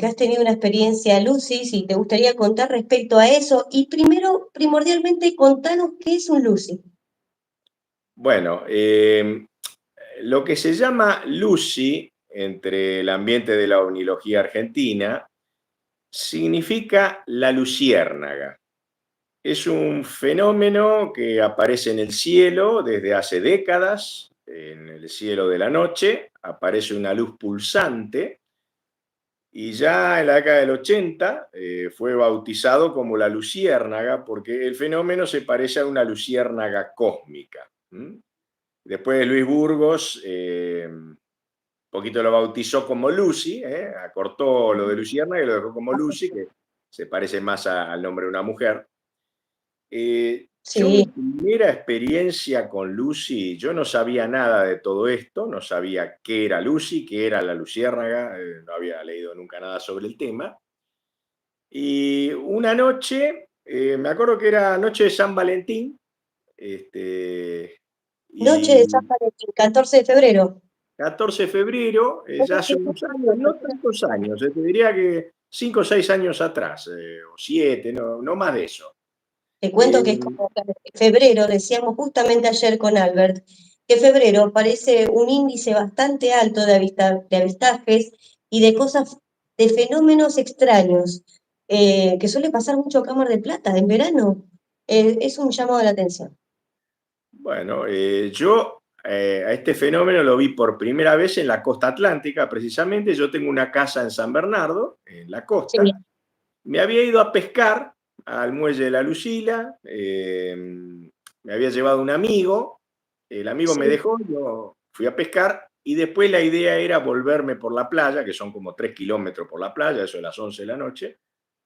que has tenido una experiencia, Lucy, si te gustaría contar respecto a eso. Y primero, primordialmente, contanos qué es un Lucy. Bueno, lo que se llama Lucy entre el ambiente de la ovnilogía argentina significa la luciérnaga. Es un fenómeno que aparece en el cielo desde hace décadas. En el cielo de la noche aparece una luz pulsante y ya en la década del 80 fue bautizado como la luciérnaga porque el fenómeno se parece a una luciérnaga cósmica. Después Luis Burgos un poquito lo bautizó como Lucy, acortó lo de luciérnaga y lo dejó como Lucy, que se parece más al nombre de una mujer. Yo mi Sí, primera experiencia con Lucy, yo no sabía nada de todo esto, no sabía qué era Lucy, qué era la luciérnaga, no había leído nunca nada sobre el tema. Y una noche, me acuerdo que era noche de San Valentín, este, noche de San y Valentín, 14 de febrero. 14 de febrero, ya Entonces, hace unos años, no tantos años, te diría que 5 o 6 años atrás, o 7, no, no más de eso. te cuento que es Eh, como que febrero, decíamos justamente ayer con Albert, que febrero parece un índice bastante alto de avistajes y de cosas, de fenómenos extraños, que suele pasar mucho acá en Mar del Plata en verano. Es un llamado de la atención. Bueno, yo a este fenómeno lo vi por primera vez en la costa atlántica, precisamente. Yo tengo una casa en San Bernardo, en la Sí, costa. Me había ido a pescar al muelle de la Lucila, me había llevado un amigo, el amigo me sí. dejó, yo fui a pescar y después la idea era volverme por la playa, que son como 3 kilómetros por la playa, eso a las 11 de la noche,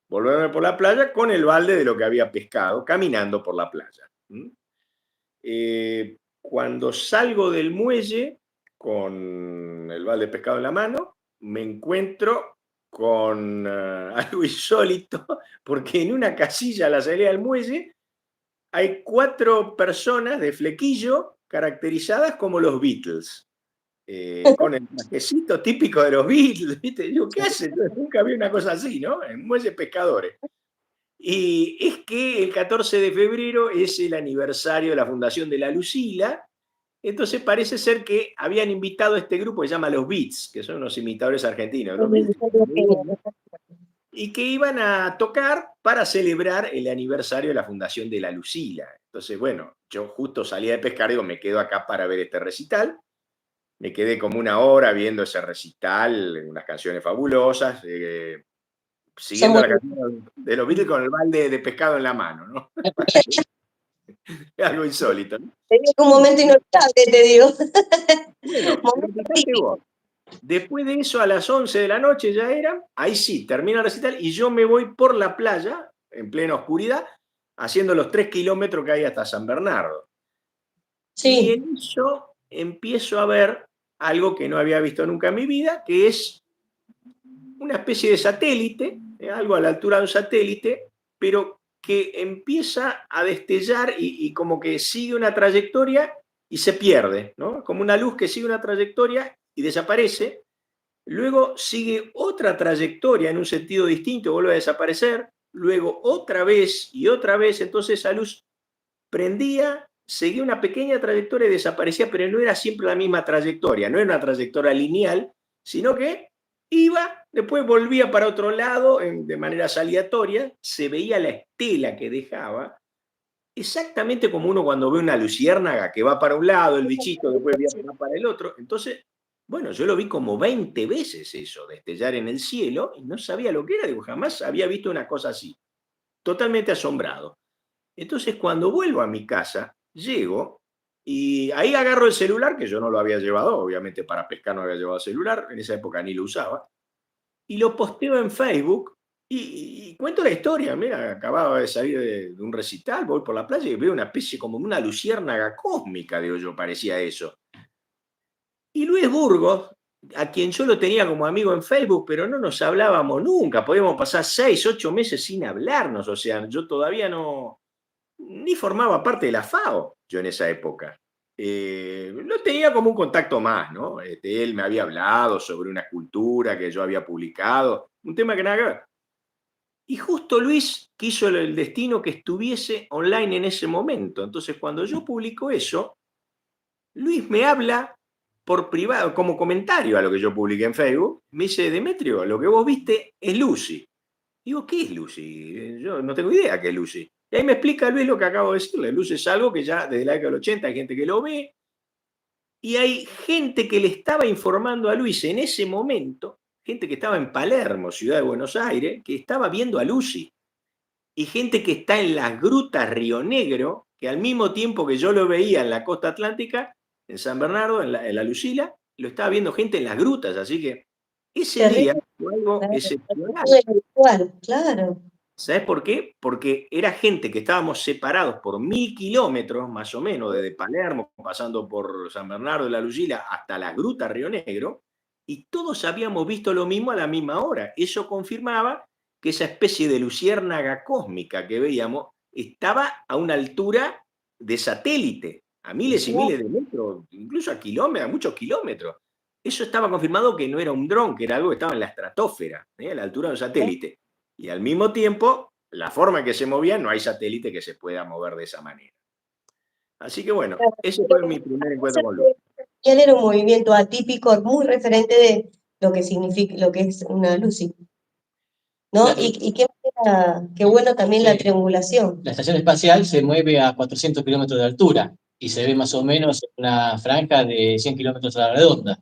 volverme por la playa con el balde de lo que había pescado, caminando por la playa. Cuando salgo del muelle con el balde de pescado en la mano, me encuentro con algo insólito, porque en una casilla a la salida del muelle hay 4 personas de flequillo caracterizadas como los Beatles, con el trajecito típico de los Beatles, ¿viste? Digo, ¿qué hacen? Nunca vi una cosa así, ¿no? En muelles pescadores. Y es que el 14 de febrero es el aniversario de la fundación de la Lucila, entonces parece ser que habían invitado a este grupo que se llama Los Beats, que son unos imitadores argentinos, los Beats, y que iban a tocar para celebrar el aniversario de la fundación de la Lucila. Entonces, bueno, yo justo salía de pescar, digo, me quedo acá para ver este recital. Me quedé como una hora viendo ese recital, unas canciones fabulosas, Son siguiendo la buenos. canción de los Beatles con el balde de pescado en la mano, ¿no? Algo insólito, ¿no? Tenía un momento inolvidable, te digo. Bueno, pero Momento fíjate vos, típico. después de eso a las 11 de la noche ya era, ahí sí, termina el recital y yo me voy por la playa, en plena oscuridad, haciendo los 3 kilómetros que hay hasta San Bernardo. Y Sí. en eso empiezo a ver algo que no había visto nunca en mi vida, que es una especie de satélite, algo a la altura de un satélite, pero que empieza a destellar y como que sigue una trayectoria y se pierde, ¿no? Como una luz que sigue una trayectoria y desaparece, luego sigue otra trayectoria en un sentido distinto, vuelve a desaparecer, luego otra vez y otra vez, entonces esa luz prendía, seguía una pequeña trayectoria y desaparecía, pero no era siempre la misma trayectoria, no era una trayectoria lineal, sino que iba, después volvía para otro lado de manera aleatoria, se veía la estela que dejaba, exactamente como uno cuando ve una luciérnaga que va para un lado, el bichito después va para el otro. Entonces, bueno, yo lo vi como 20 veces eso, destellar en el cielo, y no sabía lo que era, digo, jamás había visto una cosa así, totalmente asombrado. Entonces, cuando vuelvo a mi casa, llego y ahí agarro el celular, que yo no lo había llevado, obviamente para pescar no había llevado celular, en esa época ni lo usaba, y lo posteo en Facebook y cuento la historia. Mira, acababa de salir de un recital, voy por la playa y veo una especie como una luciérnaga cósmica, digo yo, parecía eso. Y Luis Burgos, a quien yo lo tenía como amigo en Facebook, pero no nos hablábamos nunca, podíamos pasar 6, 8 meses sin hablarnos, o sea, yo todavía no, ni formaba parte de la FAO, yo en esa época. lo tenía como un contacto más, ¿no? Él me había hablado sobre una escultura que yo había publicado, un tema que nada que ver. Y justo Luis quiso el destino que estuviese online en ese momento. Entonces, cuando yo publico eso, Luis me habla por privado, como comentario a lo que yo publiqué en Facebook. Me dice, Demetrio, lo que vos viste es Lucy. Digo, ¿qué es Lucy? Yo no tengo idea qué es Lucy. Y ahí me explica Luis lo que acabo de decirle. Lucy es algo que ya desde la década del 80 hay gente que lo ve. Y hay gente que le estaba informando a Luis en ese momento, gente que estaba en Palermo, ciudad de Buenos Aires, que estaba viendo a Lucy. Y gente que está en las grutas Río Negro, que al mismo tiempo que yo lo veía en la costa atlántica, en San Bernardo, en la Lucila, lo estaba viendo gente en las grutas. Así que ese día Terrible, fue algo claro, excepcional. todo era igual, claro. ¿Sabes por qué? Porque era gente que estábamos separados por 1000 kilómetros, más o menos, desde Palermo, pasando por San Bernardo de la Lucila hasta la gruta Río Negro, y todos habíamos visto lo mismo a la misma hora. Eso confirmaba que esa especie de luciérnaga cósmica que veíamos estaba a una altura de satélite, a miles y miles de metros, incluso a kilómetros, a muchos kilómetros. Eso estaba confirmado que no era un dron, que era algo que estaba en la estratosfera, a la altura de un satélite. Y al mismo tiempo, la forma en que se movía, no hay satélite que se pueda mover de esa manera. Así que bueno, Claro, ese pero fue mi primer encuentro con Luz. él era un movimiento atípico, muy referente de lo que significa, lo que es una Lucy, ¿no? La, Y qué bueno también la sí, triangulación. la estación espacial se mueve a 400 kilómetros de altura y se ve más o menos en una franja de 100 kilómetros a la redonda. Sí,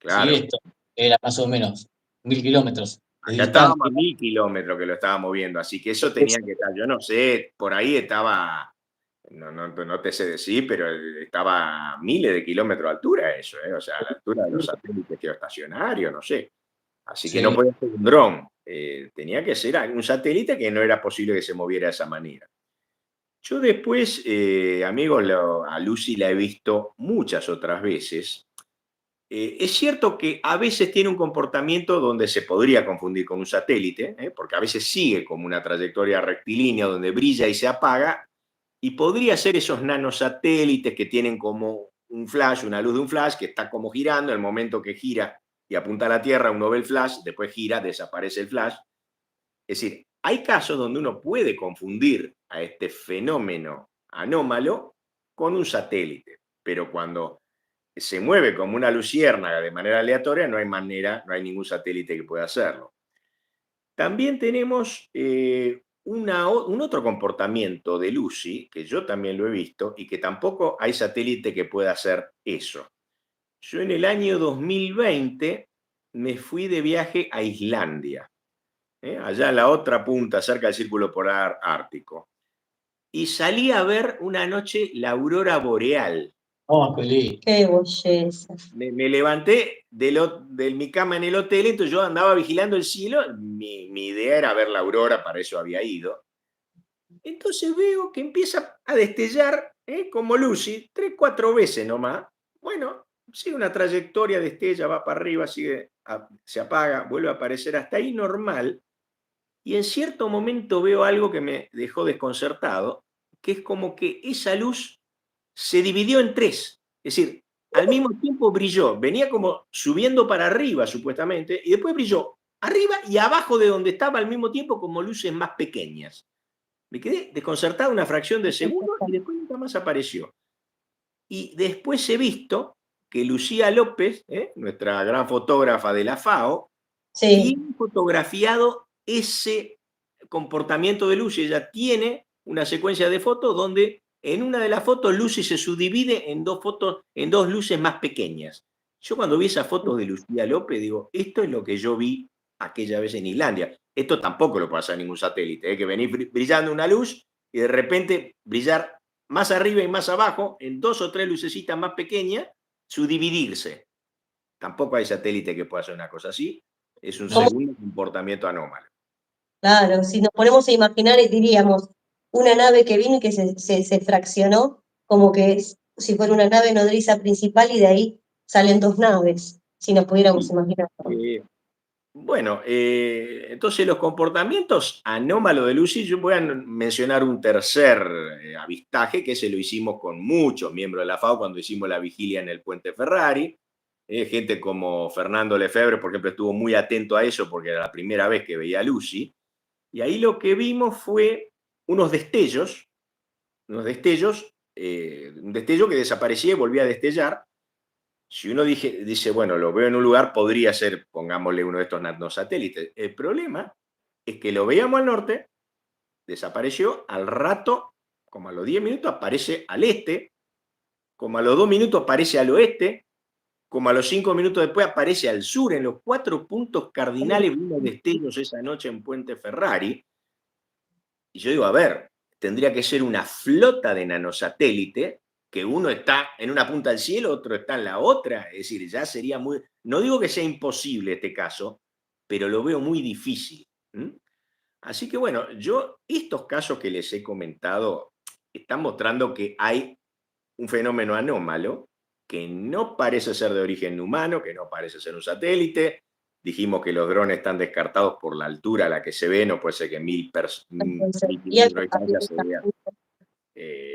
Claro. esto era más o menos 1000 kilómetros de Acá estábamos a distancia. 1000 kilómetros que lo estábamos viendo, así que eso tenía que estar, yo no sé, por ahí estaba, no te sé decir, pero estaba a miles de kilómetros de altura eso, o sea, a la altura de los satélites geoestacionarios, no sé. Así que no Sí. podía ser un dron, tenía que ser un satélite que no era posible que se moviera de esa manera. Yo después, amigos, a Lucy la he visto muchas otras veces. Es cierto que a veces tiene un comportamiento donde se podría confundir con un satélite, porque a veces sigue como una trayectoria rectilínea donde brilla y se apaga, y podría ser esos nanosatélites que tienen como un flash, una luz de un flash que está como girando, en el momento que gira y apunta a la Tierra, uno ve el flash, después gira, desaparece el flash. Es decir, hay casos donde uno puede confundir a este fenómeno anómalo con un satélite, pero cuando se mueve como una luciérnaga de manera aleatoria, no hay manera, no hay ningún satélite que pueda hacerlo. También tenemos un otro comportamiento de Lucy, que yo también lo he visto, y que tampoco hay satélite que pueda hacer eso. Yo en el año 2020 me fui de viaje a Islandia, allá en la otra punta, cerca del Círculo Polar Ártico. Y salí a ver una noche la aurora boreal. Oh, qué lindo. Qué belleza. Me levanté de mi cama en el hotel, entonces yo andaba vigilando el cielo. Mi idea era ver la aurora, para eso había ido. Entonces veo que empieza a destellar, como Lucy, 3, 4 veces nomás. Bueno, sigue una trayectoria, destella, va para arriba, sigue, se apaga, vuelve a aparecer hasta ahí normal. Y en cierto momento veo algo que me dejó desconcertado, que es como que esa luz se dividió en 3. Es decir, al mismo tiempo brilló, venía como subiendo para arriba supuestamente, y después brilló arriba y abajo de donde estaba al mismo tiempo como luces más pequeñas. Me quedé desconcertado una fracción de segundo y después nunca más apareció. Y después he visto que Lucía López, nuestra gran fotógrafa de la FAO, Sí, tiene fotografiado ese comportamiento de Lucy. Ella tiene una secuencia de fotos donde en una de las fotos Lucy se subdivide en 2 fotos, en 2 luces más pequeñas. Yo cuando vi esas fotos de Lucía López digo, esto es lo que yo vi aquella vez en Islandia. Esto tampoco lo puede hacer ningún satélite, que venir brillando una luz y de repente brillar más arriba y más abajo en 2 o 3 lucecitas más pequeñas, subdividirse. Tampoco hay satélite que pueda hacer una cosa así. Es un como, segundo comportamiento anómalo. claro, si nos ponemos a imaginar, diríamos, una nave que vino y que se fraccionó, como que si fuera una nave nodriza principal y de ahí salen 2 naves, si nos pudiéramos Sí, imaginar. eh, Bueno, entonces los comportamientos anómalos de Lucy, yo voy a mencionar un tercer avistaje, que ese lo hicimos con muchos miembros de la FAO cuando hicimos la vigilia en el Puente Ferrari. Gente como Fernando Lefebvre, por ejemplo, estuvo muy atento a eso porque era la primera vez que veía a Lucy. Y ahí lo que vimos fue unos destellos, un destello que desaparecía y volvía a destellar. Si uno dice, bueno, lo veo en un lugar, podría ser, pongámosle, uno de estos nanosatélites. El problema es que lo veíamos al norte, desapareció, al rato, como a los 10 minutos, aparece al este, como a los 2 minutos aparece al oeste, como a los 5 minutos después aparece al sur. En los 4 puntos cardinales vimos destellos esa noche en Puente Ferrari. Y yo digo, a ver, tendría que ser una flota de nanosatélites, que uno está en una punta del cielo, otro está en la otra. Es decir, ya sería muy... No digo que sea imposible este caso, pero lo veo muy difícil. Así que bueno, estos casos que les he comentado están mostrando que hay un fenómeno anómalo que no parece ser de origen humano, que no parece ser un satélite. Dijimos que los drones están descartados por la altura a la que se ven, no puede ser que 1000 Y kilómetros de distancia se vea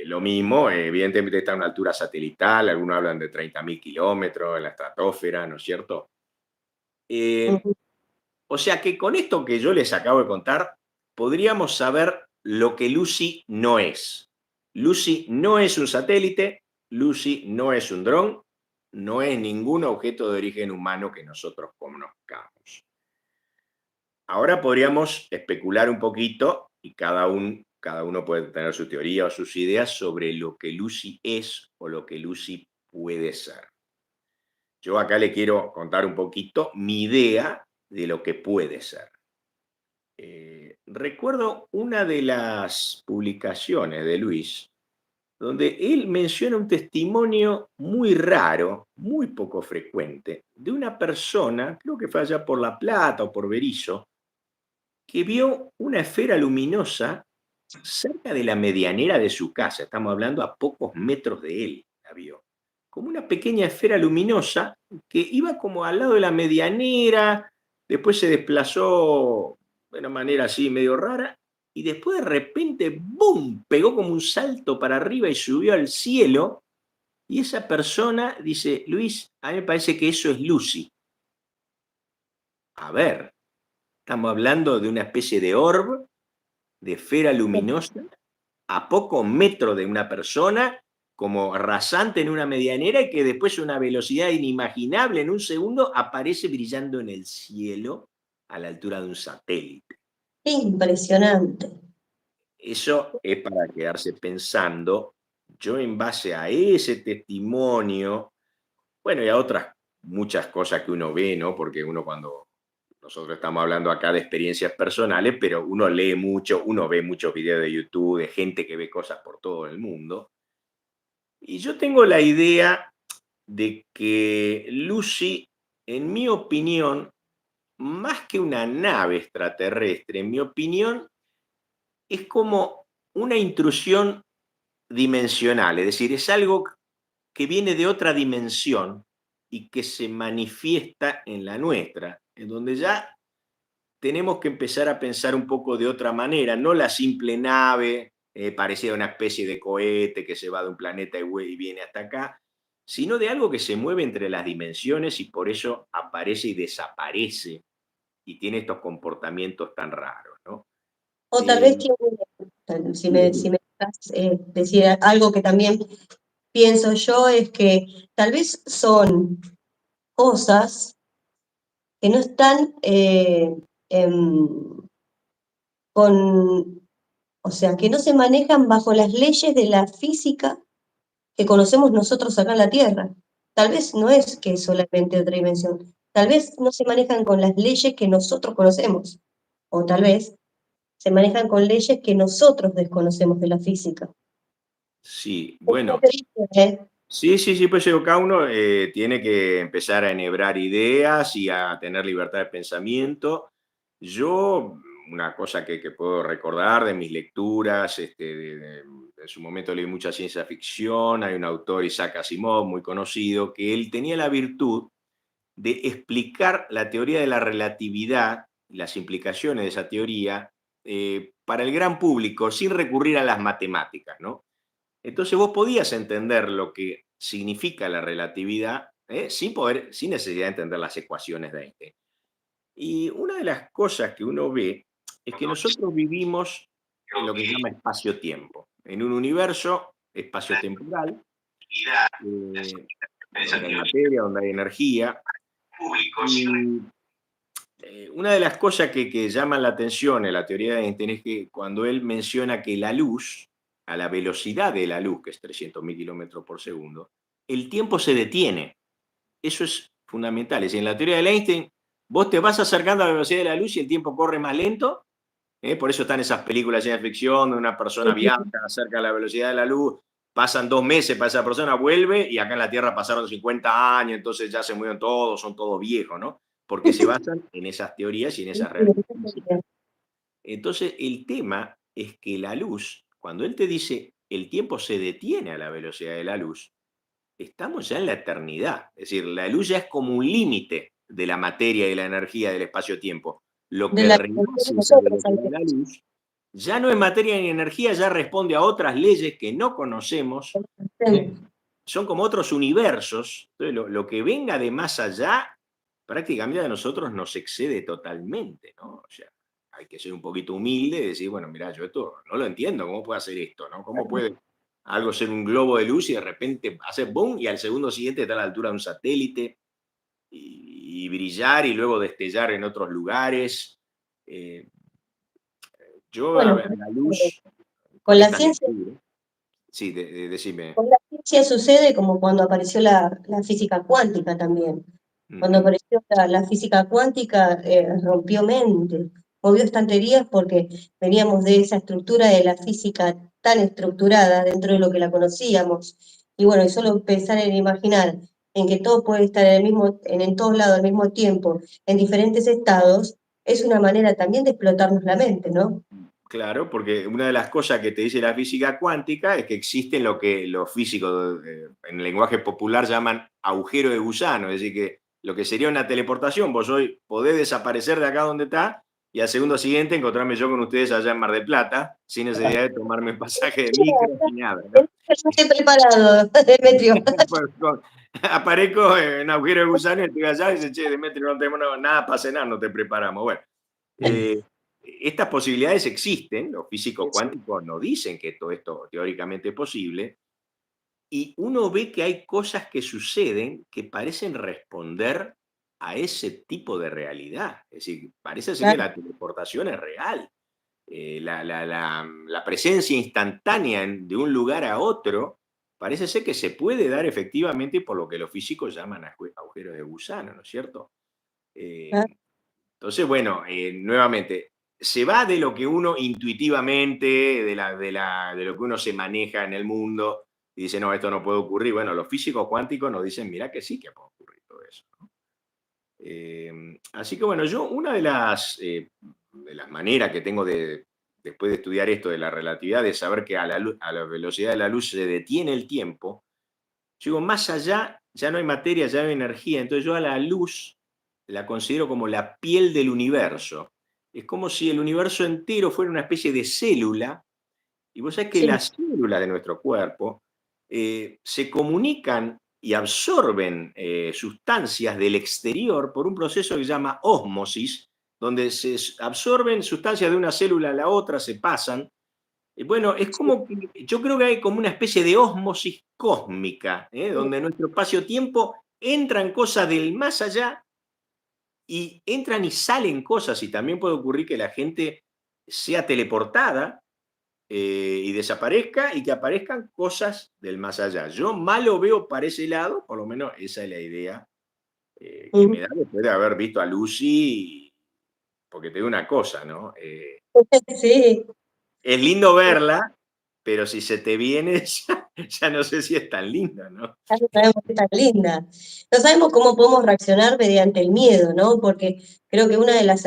lo mismo. Evidentemente está a una altura satelital, algunos hablan de 30.000 kilómetros en la estratosfera, ¿no es cierto? O sea que con esto que yo les acabo de contar, podríamos saber lo que Lucy no es. Lucy no es un satélite, Lucy no es un dron, no es ningún objeto de origen humano que nosotros conozcamos. Ahora podríamos especular un poquito y cada uno puede tener su teoría o sus ideas sobre lo que Lucy es o lo que Lucy puede ser. Yo acá le quiero contar un poquito mi idea de lo que puede ser. Recuerdo una de las publicaciones de Luis, donde él menciona un testimonio muy raro, muy poco frecuente, de una persona, creo que fue allá por La Plata o por Berisso, que vio una esfera luminosa cerca de la medianera de su casa. Estamos hablando a pocos metros de él, la vio. Como una pequeña esfera luminosa que iba como al lado de la medianera, después se desplazó de una manera así medio rara, y después de repente, ¡boom!, pegó como un salto para arriba y subió al cielo. Y esa persona dice, Luis, a mí me parece que eso es Lucy. A ver, estamos hablando de una especie de orb, de esfera luminosa, a pocos metros de una persona, como rasante en una medianera, y que después a una velocidad inimaginable, en un segundo, aparece brillando en el cielo a la altura de un satélite. Impresionante. Eso es para quedarse pensando. Yo, en base a ese testimonio, bueno, y a otras muchas cosas que uno ve, ¿no? Porque cuando nosotros estamos hablando acá de experiencias personales, pero uno lee mucho, uno ve muchos videos de YouTube de gente que ve cosas por todo el mundo. Y yo tengo la idea de que Lucy, en mi opinión, más que una nave extraterrestre, en mi opinión, es como una intrusión dimensional, es decir, es algo que viene de otra dimensión y que se manifiesta en la nuestra, en donde ya tenemos que empezar a pensar un poco de otra manera, no la simple nave parecida a una especie de cohete que se va de un planeta y viene hasta acá, sino de algo que se mueve entre las dimensiones y por eso aparece y desaparece y tiene estos comportamientos tan raros, ¿no? O tal vez tiene, si me dejas decir algo que también pienso yo, es que tal vez son cosas que no están o sea, que no se manejan bajo las leyes de la física que conocemos nosotros acá en la Tierra. Tal vez no es que es solamente otra dimensión, tal vez no se manejan con las leyes que nosotros conocemos, o tal vez se manejan con leyes que nosotros desconocemos de la física. Sí, bueno. ¿Eh? Sí, pues cada uno tiene que empezar a enhebrar ideas y a tener libertad de pensamiento. Yo, una cosa que puedo recordar de mis lecturas, en su momento leí mucha ciencia ficción, hay un autor, Isaac Asimov, muy conocido, que él tenía la virtud de explicar la teoría de la relatividad y las implicaciones de esa teoría para el gran público sin recurrir a las matemáticas, ¿no? Entonces vos podías entender lo que significa la relatividad sin necesidad de entender las ecuaciones de Einstein. Y una de las cosas que uno ve es que nosotros vivimos en lo que se llama espacio-tiempo, en un universo espacio-temporal, donde hay materia, donde hay energía. Y una de las cosas que llaman la atención en la teoría de Einstein es que cuando él menciona que la luz, a la velocidad de la luz, que es 300.000 kilómetros por segundo, el tiempo se detiene. Eso es fundamental. Es decir, en la teoría de Einstein, vos te vas acercando a la velocidad de la luz y el tiempo corre más lento. Por eso están esas películas de ciencia ficción donde una persona viaja acerca de la velocidad de la luz, pasan 2 meses para esa persona, vuelve y acá en la Tierra pasaron 50 años, entonces ya se murieron todos, son todos viejos, ¿no? Porque se basan en esas teorías y en esas realidades. Entonces, el tema es que la luz, cuando él te dice el tiempo se detiene a la velocidad de la luz, estamos ya en la eternidad. Es decir, la luz ya es como un límite de la materia y de la energía del espacio-tiempo. Lo que rebasa esa velocidad de la luz ya no es materia ni energía, ya responde a otras leyes que no conocemos. Son como otros universos. Entonces, lo que venga de más allá, prácticamente a nosotros nos excede totalmente, ¿no? O sea, hay que ser un poquito humilde y decir, bueno, mira, yo esto no lo entiendo, ¿cómo puede hacer esto? ¿No? ¿Cómo puede algo ser un globo de luz y de repente hacer boom y al segundo siguiente está a la altura de un satélite y brillar y luego destellar en otros lugares? Bueno, la luz... con la ciencia... Sí, decime. Con la ciencia sucede como cuando apareció la física cuántica también. Cuando apareció la física cuántica, rompió mente, movió estanterías porque veníamos de esa estructura de la física tan estructurada dentro de lo que la conocíamos. Y bueno, y solo pensar en imaginar en que todo puede estar en todos lados al mismo tiempo, en diferentes estados, es una manera también de explotarnos la mente, ¿no? Claro, porque una de las cosas que te dice la física cuántica es que existen lo que los físicos en lenguaje popular llaman agujero de gusano, es decir, que lo que sería una teleportación, vos hoy podés desaparecer de acá donde está y al segundo siguiente encontrarme yo con ustedes allá en Mar del Plata, sin necesidad de tomarme un pasaje de micro ni nada, ¿no? Estoy preparado, Demetrio. Aparezco en agujero de gusano y estoy allá y dice, che, Demetrio, no tenemos nada para cenar, no te preparamos. Bueno, estas posibilidades existen, los físicos cuánticos nos dicen que todo esto teóricamente es posible, y uno ve que hay cosas que suceden que parecen responder a ese tipo de realidad. Es decir, parece ser que la teleportación es real. La presencia instantánea de un lugar a otro parece ser que se puede dar efectivamente por lo que los físicos llaman agujeros de gusano, ¿no es cierto? Entonces, bueno, nuevamente, se va de lo que uno intuitivamente, de lo que uno se maneja en el mundo, y dice, no, esto no puede ocurrir. Bueno, los físicos cuánticos nos dicen, mira que sí que puede ocurrir todo eso, ¿no? Así que bueno, yo una de las maneras que tengo después de estudiar esto de la relatividad, de saber que a la velocidad de la luz se detiene el tiempo, yo digo, más allá ya no hay materia, ya no hay energía, entonces yo a la luz la considero como la piel del universo. Es como si el universo entero fuera una especie de célula, y vos sabés que las células de nuestro cuerpo se comunican y absorben sustancias del exterior por un proceso que se llama ósmosis, donde se absorben sustancias de una célula a la otra, se pasan. Bueno, es como que yo creo que hay como una especie de ósmosis cósmica, donde en nuestro espacio-tiempo entran cosas del más allá y entran y salen cosas, y también puede ocurrir que la gente sea teleportada y desaparezca y que aparezcan cosas del más allá. Yo más lo veo para ese lado, por lo menos esa es la idea que me da después de haber visto a Lucy, porque te digo una cosa, ¿no? Sí. Es lindo verla, pero si se te viene, ya no sé si es tan linda, ¿no? Ya no sabemos qué tan linda. No sabemos cómo podemos reaccionar mediante el miedo, ¿no? Porque creo que una de las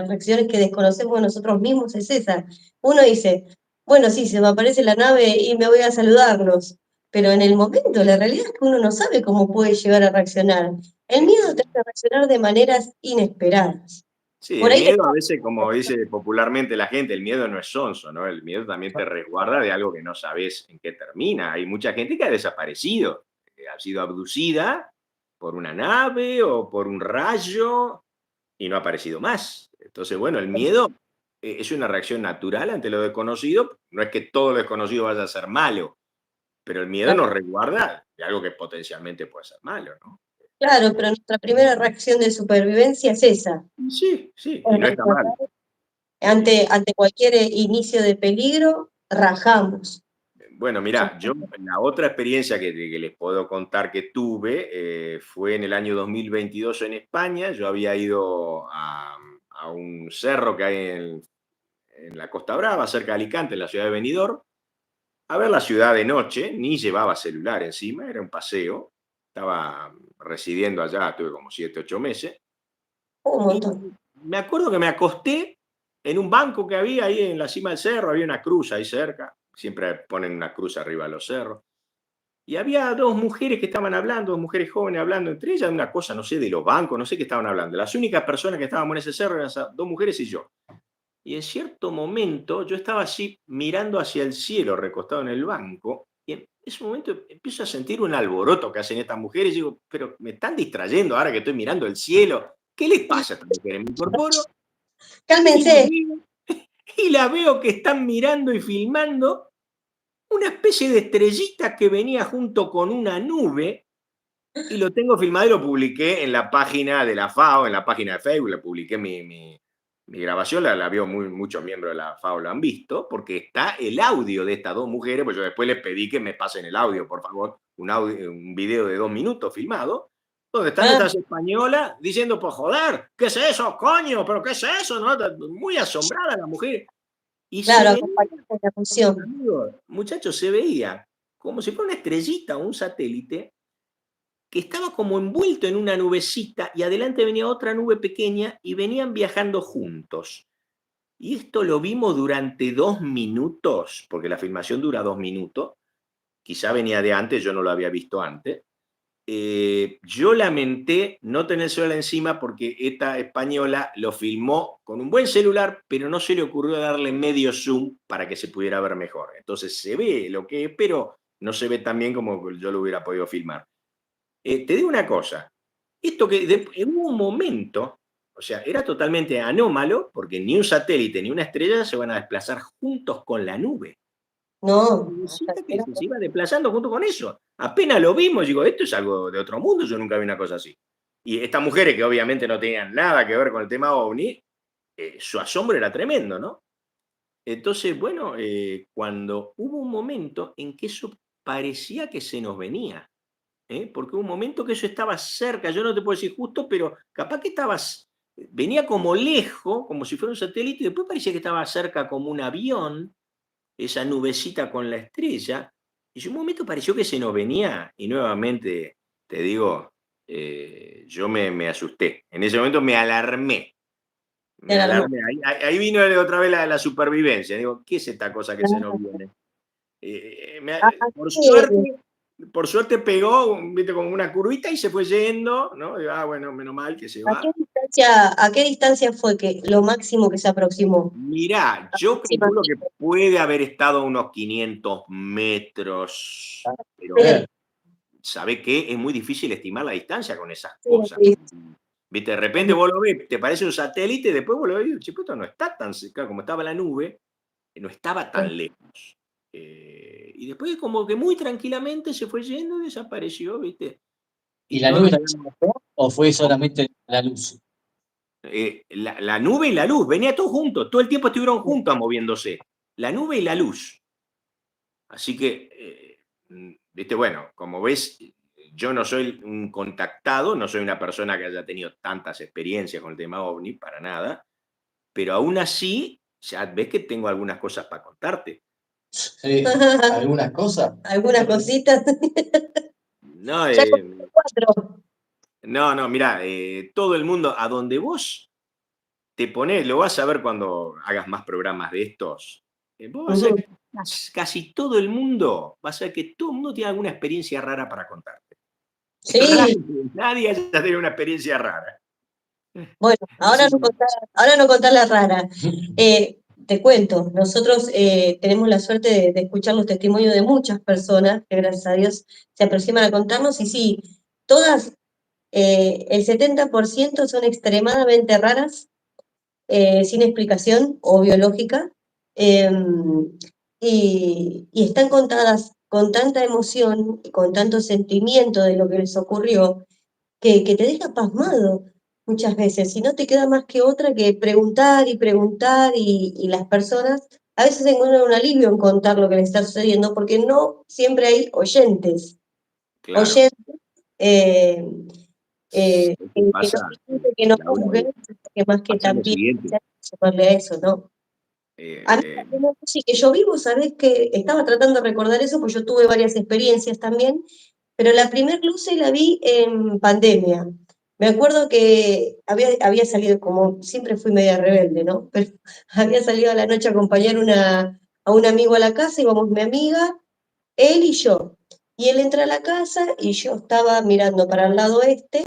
reacciones que desconocemos de nosotros mismos es esa. Uno dice, bueno, sí, se me aparece la nave y me voy a saludarlos. Pero en el momento, la realidad es que uno no sabe cómo puede llegar a reaccionar. El miedo te a reaccionar de maneras inesperadas. Sí, Por el ahí miedo a veces, como dice popularmente la gente, el miedo no es sonso, ¿no? El miedo también te resguarda de algo que no sabes en qué termina. Hay mucha gente que ha desaparecido, que ha sido abducida por una nave o por un rayo y no ha aparecido más. Entonces, bueno, el miedo es una reacción natural ante lo desconocido. No es que todo lo desconocido vaya a ser malo, pero el miedo nos resguarda de algo que potencialmente puede ser malo, ¿no? claro, pero nuestra primera reacción de supervivencia es esa. Sí, sí, y no está mal. Ante cualquier inicio de peligro, rajamos. Bueno, mira, yo la otra experiencia que les puedo contar que tuve fue en el año 2022 en España. Yo había ido a un cerro que hay en la Costa Brava, cerca de Alicante, en la ciudad de Benidorm, a ver la ciudad de noche. Ni llevaba celular encima, era un paseo. Estaba residiendo allá, tuve como 7, 8 meses. Un Y montón. me acuerdo que me acosté en un banco que había ahí en la cima del cerro, había una cruz ahí cerca, siempre ponen una cruz arriba de los cerros, y había dos mujeres que estaban hablando, dos mujeres jóvenes hablando entre ellas de una cosa, no sé, de los bancos, no sé qué estaban hablando. Las únicas personas que estábamos en ese cerro eran esas dos mujeres y yo. Y en cierto momento yo estaba así mirando hacia el cielo, recostado en el banco, y en ese momento empiezo a sentir un alboroto que hacen estas mujeres. Y digo, pero me están distrayendo ahora que estoy mirando el cielo. ¿Qué les pasa a estas mujeres? Me incorporo y Cálmense. la veo que están mirando y filmando una especie de estrellita que venía junto con una nube, y lo tengo filmado y lo publiqué en la página de la FAO, en la página de Facebook. Le publiqué mi grabación, la vio muchos miembros de la FAO, lo han visto, porque está el audio de estas dos mujeres. Pues yo después les pedí que me pasen el audio, por favor, un video de 2 minutos filmado, donde están estas españolas diciendo, pues joder, ¿qué es eso, coño? ¿Pero qué es eso? ¿No? Muy asombrada la mujer. Y se Claro, veía, acompañar con la emoción. amigos, muchachos, se veía como si fuera una estrellita o un satélite que estaba como envuelto en una nubecita, y adelante venía otra nube pequeña y venían viajando juntos. Y esto lo vimos durante 2 minutos, porque la filmación dura 2 minutos. Quizá venía de antes, yo no lo había visto antes. Yo lamenté no tener el celular encima, porque esta española lo filmó con un buen celular, pero no se le ocurrió darle medio zoom para que se pudiera ver mejor. Entonces se ve lo que es, pero no se ve tan bien como yo lo hubiera podido filmar. Te digo una cosa, esto que hubo un momento, o sea, era totalmente anómalo, porque ni un satélite ni una estrella se van a desplazar juntos con la nube. No, Necesita que se iba desplazando junto con eso. Apenas lo vimos, digo, esto es algo de otro mundo, yo nunca vi una cosa así. Y estas mujeres, que obviamente no tenían nada que ver con el tema OVNI, su asombro era tremendo, ¿no? Entonces, bueno, cuando hubo un momento en que eso parecía que se nos venía, porque hubo un momento que eso estaba cerca, yo no te puedo decir justo, pero capaz que venía como lejos, como si fuera un satélite, y después parecía que estaba cerca como un avión, esa nubecita con la estrella, y en un momento pareció que se nos venía, y nuevamente, te digo, yo me asusté. En ese momento me alarmé. Me alarmé. Ahí vino otra vez la supervivencia. Digo, ¿qué es esta cosa que se nos viene? Por suerte pegó, viste, como una curvita y se fue yendo, ¿no? Digo, bueno, menos mal que se va. ¿A qué distancia fue lo máximo que se aproximó? Mirá, yo calculo que puede haber estado a unos 500 metros, pero ¿sabe qué? Es muy difícil estimar la distancia con esas cosas. Viste, de repente vos lo ves, te parece un satélite, después vos lo ves y dices, esto no está tan cerca, como estaba la nube, no estaba tan lejos. Y después como que muy tranquilamente se fue yendo y desapareció, ¿viste? ¿Y la nube o fue solamente la luz? La nube y la luz, venía todo junto, todo el tiempo estuvieron juntos moviéndose, la nube y la luz. Así que, ¿viste? Bueno, como ves, yo no soy un contactado, no soy una persona que haya tenido tantas experiencias con el tema OVNI, para nada, pero aún así, ya ves que tengo algunas cosas para contarte. Sí, ¿algunas cosas? ¿Algunas cositas? No, Ya con 4. no, mirá, todo el mundo, a donde vos te pones, lo vas a ver cuando hagas más programas de estos, vos vas a ver que casi todo el mundo, vas a ver que todo el mundo tiene alguna experiencia rara para contarte. Sí, Nadie haya tenido una experiencia rara. bueno, ahora no contar la rara. Te cuento, nosotros tenemos la suerte de escuchar los testimonios de muchas personas que gracias a Dios se aproximan a contarnos y sí, todas, el 70% son extremadamente raras, sin explicación o biológica, eh, y están contadas con tanta emoción y con tanto sentimiento de lo que les ocurrió que te deja pasmado muchas veces, y no te queda más que otra que preguntar y preguntar, y las personas a veces encuentran un alivio en contar lo que les está sucediendo, porque no siempre hay oyentes, Claro. oyentes eh, que Pasa, no discuten, que no Laura, juzguen, que más que pasa lo también siguiente. sumarle a eso, ¿no? A mí también, sí, que yo vivo, sabés que estaba tratando de recordar eso, pues yo tuve varias experiencias también, pero la primer Lucy la vi en pandemia. Me acuerdo que había salido, como siempre fui media rebelde, ¿no? Pero había salido a la noche a acompañar a un amigo a la casa, íbamos mi amiga, él y yo. Y él entra a la casa y yo estaba mirando para el lado este,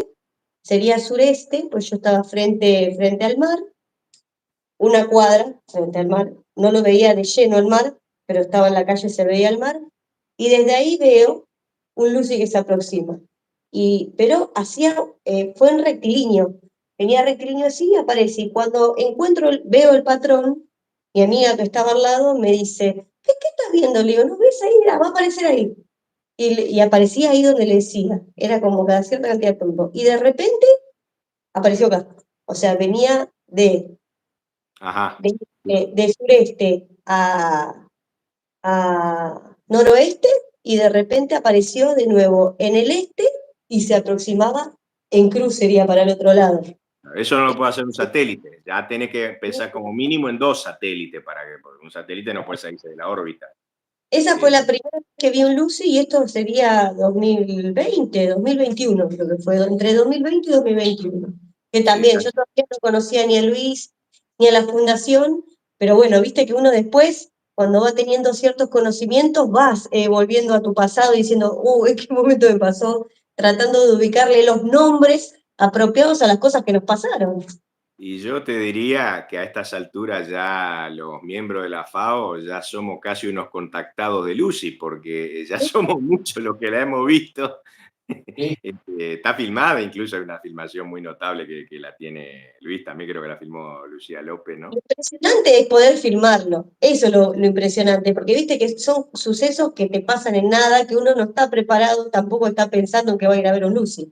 sería sureste, pues yo estaba frente al mar, una cuadra frente al mar, no lo veía de lleno al mar, pero estaba en la calle, se veía el mar, y desde ahí veo un Lucy que se aproxima. Pero fue en rectilíneo, venía rectilíneo así y aparece, y cuando veo el patrón, mi amiga que estaba al lado me dice, ¿qué estás viendo? Le digo, ¿no ves ahí? Mira, va a aparecer ahí. Y aparecía ahí donde le decía, era como cada cierta cantidad de tiempo. Y de repente apareció acá. O sea, venía Ajá. de sureste a noroeste, y de repente apareció de nuevo en el este y se aproximaba en cruz, sería para el otro lado. Eso no lo puede hacer un satélite. Ya tiene que pensar como mínimo en 2 satélites porque un satélite no puede salirse de la órbita. Esa fue la primera vez que vi un Lucy, y esto sería 2020, 2021, creo que fue, entre 2020 y 2021. Que también, Sí, yo todavía no conocía ni a Luis ni a la fundación, pero bueno, viste que uno después, cuando va teniendo ciertos conocimientos, vas volviendo a tu pasado y diciendo, ¿en qué momento me pasó? Tratando de ubicarle los nombres apropiados a las cosas que nos pasaron. y yo te diría que a estas alturas ya los miembros de la FAO ya somos casi unos contactados de Lucy, porque ya somos muchos los que la hemos visto. Sí. Está filmada, incluso hay una filmación muy notable que la tiene Luis, también creo que la filmó Lucía López, ¿no? Lo impresionante es poder filmarlo, eso es lo impresionante, porque viste que son sucesos que te pasan en nada, que uno no está preparado, tampoco está pensando en que va a ir a ver un Lucy,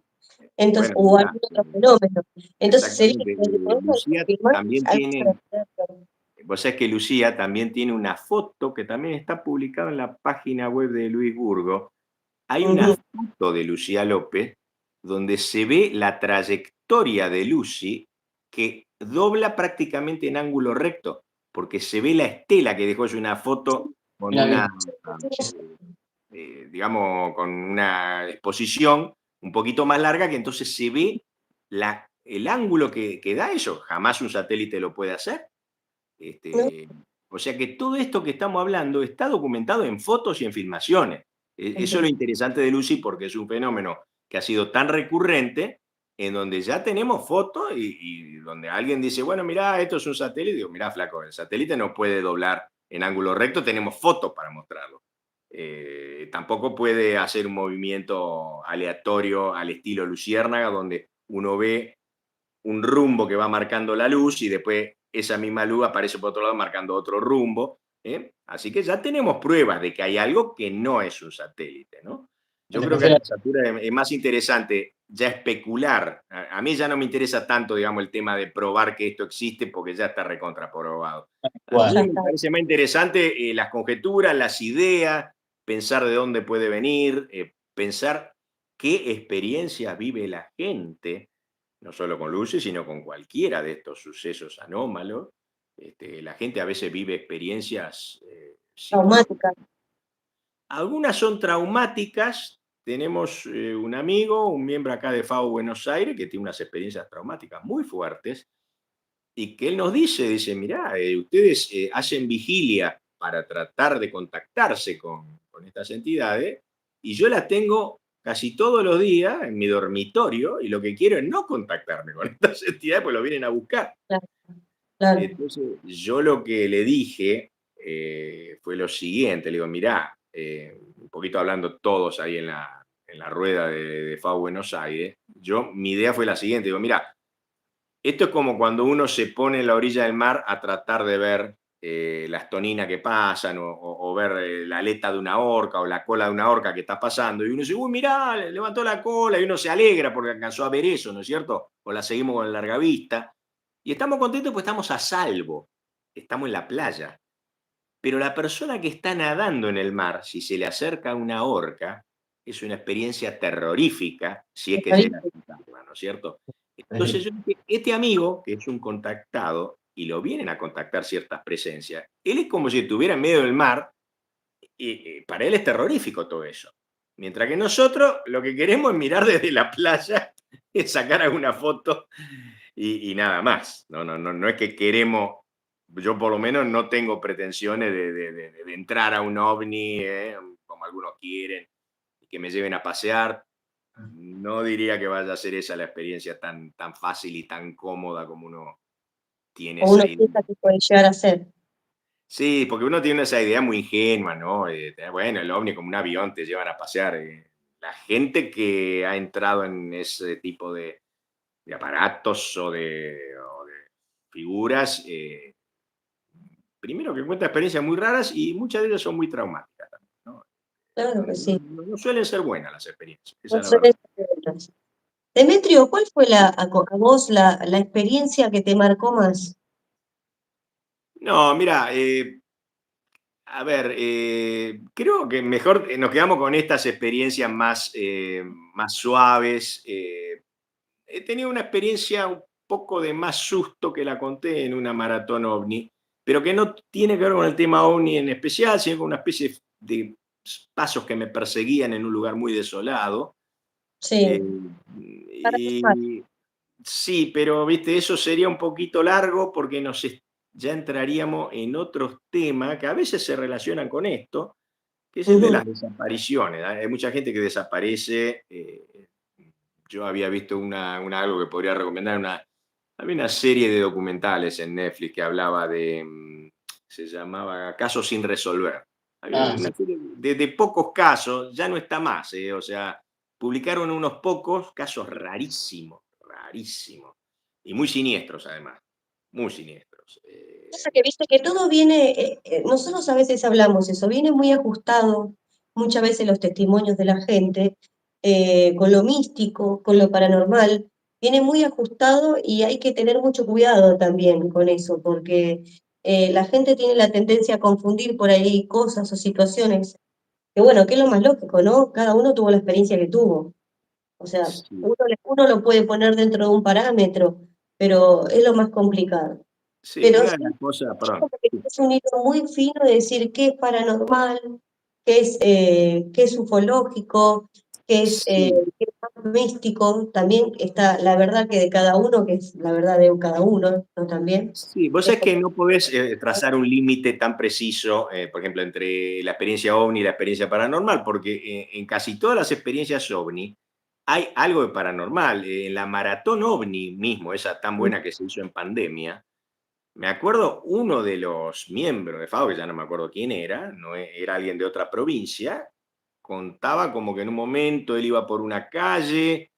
entonces, Bueno, o algún otro fenómeno. Entonces sería exactamente. que podemos Lucía filmar también algo tiene, extraordinario. vos sabés que Lucía también tiene una foto que también está publicada en la página web de Luis Burgo. Hay una Ujú. foto de Lucía López donde se ve la trayectoria de Lucy que dobla prácticamente en ángulo recto, porque se ve la estela que dejó. Es una foto con La una, vi. digamos, con una exposición un poquito más larga, que entonces se ve el ángulo que da eso. Jamás un satélite lo puede hacer. ¿No? O sea que todo esto que estamos hablando está documentado en fotos y en filmaciones. Eso es lo interesante de Lucy, porque es un fenómeno que ha sido tan recurrente, en donde ya tenemos fotos y donde alguien dice, bueno, mira, esto es un satélite. Digo, mira, flaco, el satélite no puede doblar en ángulo recto, tenemos fotos para mostrarlo. Tampoco puede hacer un movimiento aleatorio al estilo luciérnaga, donde uno ve un rumbo que va marcando la luz y después esa misma luz aparece por otro lado marcando otro rumbo. Así que ya tenemos pruebas de que hay algo que no es un satélite, ¿no? Yo creo que a esta altura es más interesante ya especular. A mí ya no me interesa tanto, digamos, el tema de probar que esto existe, porque ya está recontraprobado. A mí Ya me está. parece más interesante las conjeturas, las ideas, pensar de dónde puede venir, pensar qué experiencias vive la gente, no solo con Lucy, sino con cualquiera de estos sucesos anómalos. La gente a veces vive experiencias psicológicas. Traumática. Algunas son traumáticas. Tenemos un amigo, un miembro acá de FAO Buenos Aires, que tiene unas experiencias traumáticas muy fuertes y que él nos dice, mirá, ustedes hacen vigilia para tratar de contactarse con estas entidades, y yo las tengo casi todos los días en mi dormitorio y lo que quiero es no contactarme con estas entidades porque lo vienen a buscar. Claro, claro. Entonces, yo lo que le dije fue lo siguiente, le digo, mirá, un poquito hablando todos ahí en la rueda de FAO Buenos Aires, mi idea fue la siguiente, digo, mirá, esto es como cuando uno se pone en la orilla del mar a tratar de ver las toninas que pasan o ver la aleta de una orca o la cola de una orca que está pasando y uno dice, uy, mirá, levantó la cola y uno se alegra porque alcanzó a ver eso, ¿no es cierto? O la seguimos con larga vista y estamos contentos porque estamos a salvo, estamos en la playa. Pero la persona que está nadando en el mar, si se le acerca una orca, es una experiencia terrorífica si es que llega a tocarla, ¿no es cierto? Entonces yo dije, este amigo, que es un contactado, y lo vienen a contactar ciertas presencias, él es como si estuviera en medio del mar, y para él es terrorífico todo eso. Mientras que nosotros lo que queremos es mirar desde la playa, es sacar alguna foto y nada más. No es que queremos, yo por lo menos no tengo pretensiones de entrar a un ovni, como algunos quieren, y que me lleven a pasear. No diría que vaya a ser esa la experiencia tan fácil y tan cómoda como uno tiene O uno esa idea. piensa que puede llegar a ser. Sí, porque uno tiene esa idea muy ingenua, ¿no? Bueno, el ovni como un avión te llevan a pasear. La gente que ha entrado en ese tipo de aparatos o de figuras, primero que cuenta experiencias muy raras y muchas de ellas son muy traumáticas también, ¿no? Claro que sí. No suelen ser buenas las experiencias, esa No es la verdad. suele ser otras. Demetrio, ¿cuál fue a vos la experiencia que te marcó más? No, mira, a ver, creo que mejor nos quedamos con estas experiencias más suaves. He tenido una experiencia un poco de más susto que la conté en una maratón ovni, pero que no tiene que ver con el tema ovni en especial, sino con una especie de pasos que me perseguían en un lugar muy desolado. Eh, Sí, paranormal. y sí, pero viste, eso sería un poquito largo porque ya entraríamos en otros temas que a veces se relacionan con esto, que es el de Ujú. las desapariciones. Hay mucha gente que desaparece. Yo había visto algo que podría recomendar, había una serie de documentales en Netflix que hablaba se llamaba Casos sin resolver. Había Ah, una serie de pocos casos, ya no está más, o sea, publicaron unos pocos casos rarísimos, rarísimos, y muy siniestros además, muy siniestros. Pasa que viste que todo viene, nosotros a veces hablamos eso, viene muy ajustado, muchas veces los testimonios de la gente, con lo místico, con lo paranormal, viene muy ajustado y hay que tener mucho cuidado también con eso, porque la gente tiene la tendencia a confundir por ahí cosas o situaciones, que bueno, que es lo más lógico, ¿no? Cada uno tuvo la experiencia que tuvo. O sea, Sí, uno lo puede poner dentro de un parámetro, pero es lo más complicado. sí, Pero una de sí, las cosas, es perdón. como que es un hilo muy fino de decir qué es paranormal, qué es ufológico, Sí, qué es más místico. También está la verdad que de cada uno, que es la verdad de cada uno, ¿no? También. sí, vos Es sabés como- que no podés trazar un límite tan preciso, por ejemplo, entre la experiencia ovni y la experiencia paranormal, porque en casi todas las experiencias ovni hay algo de paranormal. En la maratón ovni mismo, esa tan buena que se hizo en pandemia, me acuerdo uno de los miembros de FAO, que ya no me acuerdo quién era, no era alguien de otra provincia, contaba como que en un momento él iba por una calle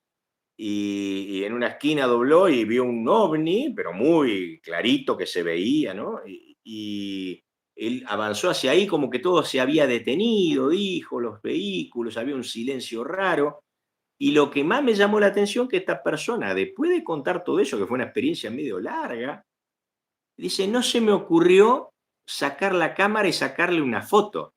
y en una esquina dobló y vio un ovni, pero muy clarito que se veía, ¿no? Y él avanzó hacia ahí como que todo se había detenido, dijo, los vehículos, había un silencio raro. Y lo que más me llamó la atención que esta persona, después de contar todo eso, que fue una experiencia medio larga, dice, no se me ocurrió sacar la cámara y sacarle una foto.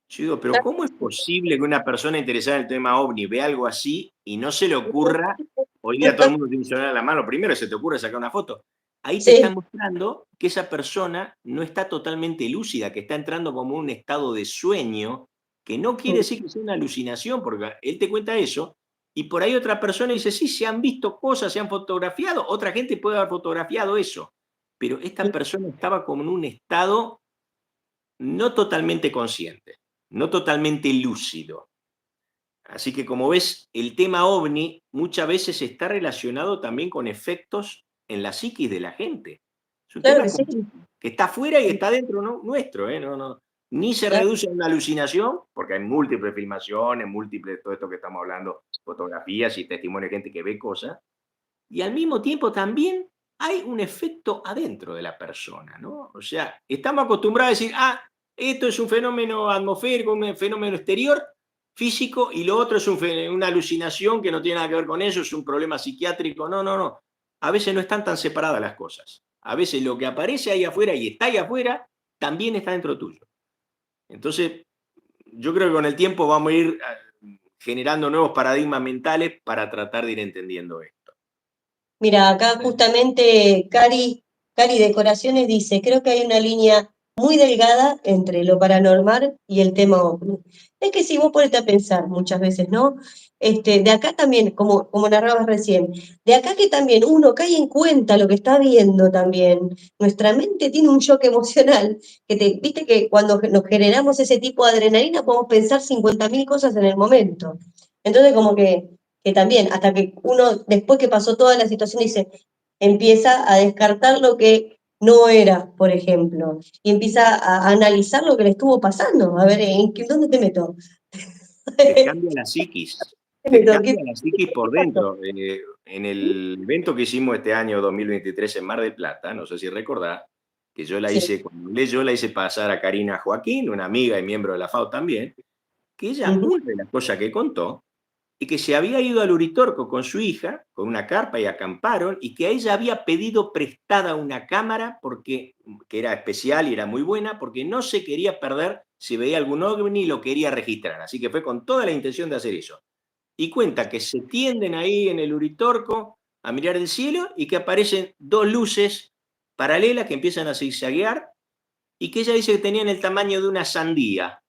Yo digo, pero ¿cómo es posible que una persona interesada en el tema ovni vea algo así y no se le ocurra? Hoy día todo el mundo tiene un celular en la mano, primero se te ocurre sacar una foto. Ahí te están Sí, mostrando que esa persona no está totalmente lúcida, que está entrando como en un estado de sueño, que no quiere decir que sea una alucinación, porque él te cuenta eso, y por ahí otra persona dice, sí, se han visto cosas, se han fotografiado, otra gente puede haber fotografiado eso, pero esta persona estaba como en un estado no totalmente consciente, no totalmente lúcido. Así que como ves, el tema ovni muchas veces está relacionado también con efectos en la psiquis de la gente. Es un Claro tema que sí. que está afuera y está dentro nuestro, ¿eh? Ni se Claro. reduce a una alucinación, porque hay múltiples filmaciones, múltiples, todo esto que estamos hablando, fotografías y testimonios de gente que ve cosas, y al mismo tiempo también hay un efecto adentro de la persona, ¿no? O sea, estamos acostumbrados a decir, esto es un fenómeno atmosférico, un fenómeno exterior, físico, y lo otro es una alucinación que no tiene nada que ver con eso, es un problema psiquiátrico. No. A veces no están tan separadas las cosas. A veces lo que aparece ahí afuera y está ahí afuera, también está dentro tuyo. Entonces, yo creo que con el tiempo vamos a ir generando nuevos paradigmas mentales para tratar de ir entendiendo esto. Mira, acá justamente Cari Decoraciones dice, creo que hay una línea muy delgada entre lo paranormal y el tema ovni. Es que si vos ponete a pensar muchas veces, ¿no? De acá también, como narrabas recién, de acá que también uno cae en cuenta lo que está viendo también. Nuestra mente tiene un shock emocional, viste que cuando nos generamos ese tipo de adrenalina podemos pensar 50.000 cosas en el momento. Entonces como que también, hasta que uno, después que pasó toda la situación, dice, empieza a descartar lo que no era, por ejemplo, y empieza a analizar lo que le estuvo pasando, a ver, ¿dónde te meto? Te cambia la psiquis, ¿Qué te meto? ¿Qué cambia la psiquis por pasó? dentro. En el evento que hicimos este año 2023 en Mar del Plata, no sé si recordás, que yo la Sí. hice, yo la hice pasar a Karina Joaquín, una amiga y miembro de la FAO también, que ella, una de las cosas que contó, y que se había ido al Uritorco con su hija, con una carpa, y acamparon, y que a ella había pedido prestada una cámara que era especial y era muy buena, porque no se quería perder si veía algún ovni y lo quería registrar. Así que fue con toda la intención de hacer eso. Y cuenta que se tienden ahí en el Uritorco a mirar el cielo y que aparecen dos luces paralelas que empiezan a zigzaguear y que ella dice que tenían el tamaño de una sandía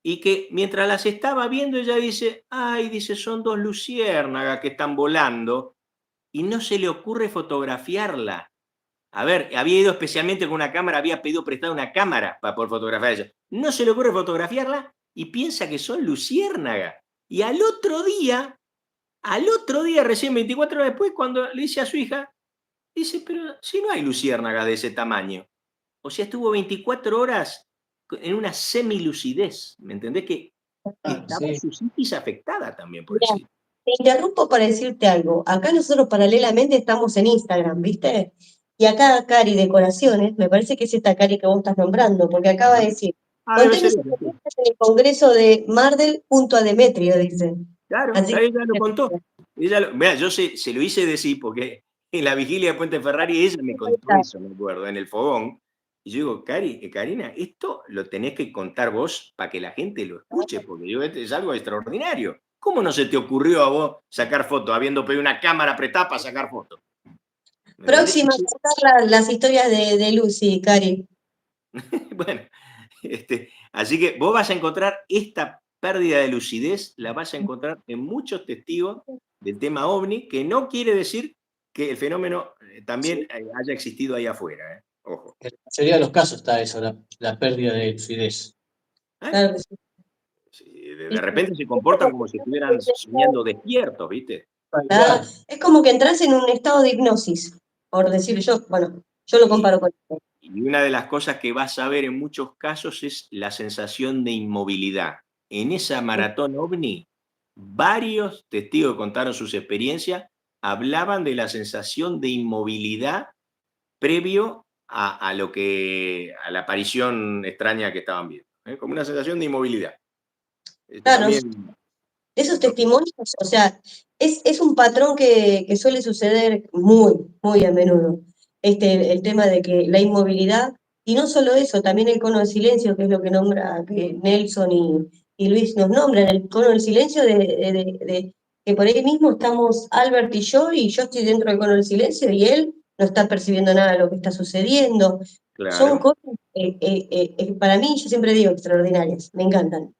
y que mientras las estaba viendo ella dice, dice, son dos luciérnagas que están volando y no se le ocurre fotografiarla. A ver, había ido especialmente con una cámara, había pedido prestada una cámara para poder fotografiar ella. No se le ocurre fotografiarla y piensa que son luciérnagas. Y al otro día, recién 24 horas después, cuando le dice a su hija, dice, pero si no hay luciérnagas de ese tamaño. O sea, estuvo 24 horas en una semilucidez, ¿me entendés? Que estaba Sí. su psiquis afectada también por el Mira, cine. te interrumpo para decirte algo. Acá nosotros paralelamente estamos en Instagram, ¿viste? Y acá Cari Decoraciones, me parece que es esta Cari que vos estás nombrando, porque acaba de decir, Debe conté ser mis ella, sí. experiencias en el Congreso de Mardel junto a Demetrio, dice. Claro, Así ella lo contó. Mirá, yo se lo hice decir porque en la vigilia de Puente Ferrari ella me contó eso, me acuerdo, en el fogón. Y yo digo, Karina, esto lo tenés que contar vos para que la gente lo escuche, porque es algo extraordinario. ¿Cómo no se te ocurrió a vos sacar fotos, habiendo pedido una cámara apretada para sacar fotos? ¿Me entendés? próxima a contar las historias de Lucy, Cari. Bueno, así que vos vas a encontrar esta pérdida de lucidez, la vas a encontrar en muchos testigos del tema ovni, que no quiere decir que el fenómeno también haya existido ahí afuera. Ojo. En la mayoría de los casos está eso, la pérdida de lucidez. ¿Eh? Claro que sí. Sí, de repente se comportan como si estuvieran soñando despiertos, ¿viste? Ah, es como que entras en un estado de hipnosis, por decir yo, bueno, yo lo Y, comparo con esto. y una de las cosas que vas a ver en muchos casos es la sensación de inmovilidad. En esa maratón ovni, varios testigos que contaron sus experiencias hablaban de la sensación de inmovilidad previo a la aparición extraña que estaban viendo, como una sensación de inmovilidad. Esto Claro, también. esos testimonios, o sea, es un patrón que suele suceder muy, muy a menudo. El tema de que la inmovilidad, y no solo eso, también el cono de silencio, que es lo que nombra, que Nelson y Luis nos nombran, el cono del silencio de que por ahí mismo estamos Albert y yo estoy dentro del cono del silencio y él no está percibiendo nada de lo que está sucediendo. Son Claro. cosas, para mí, yo siempre digo, extraordinarias, me encantan.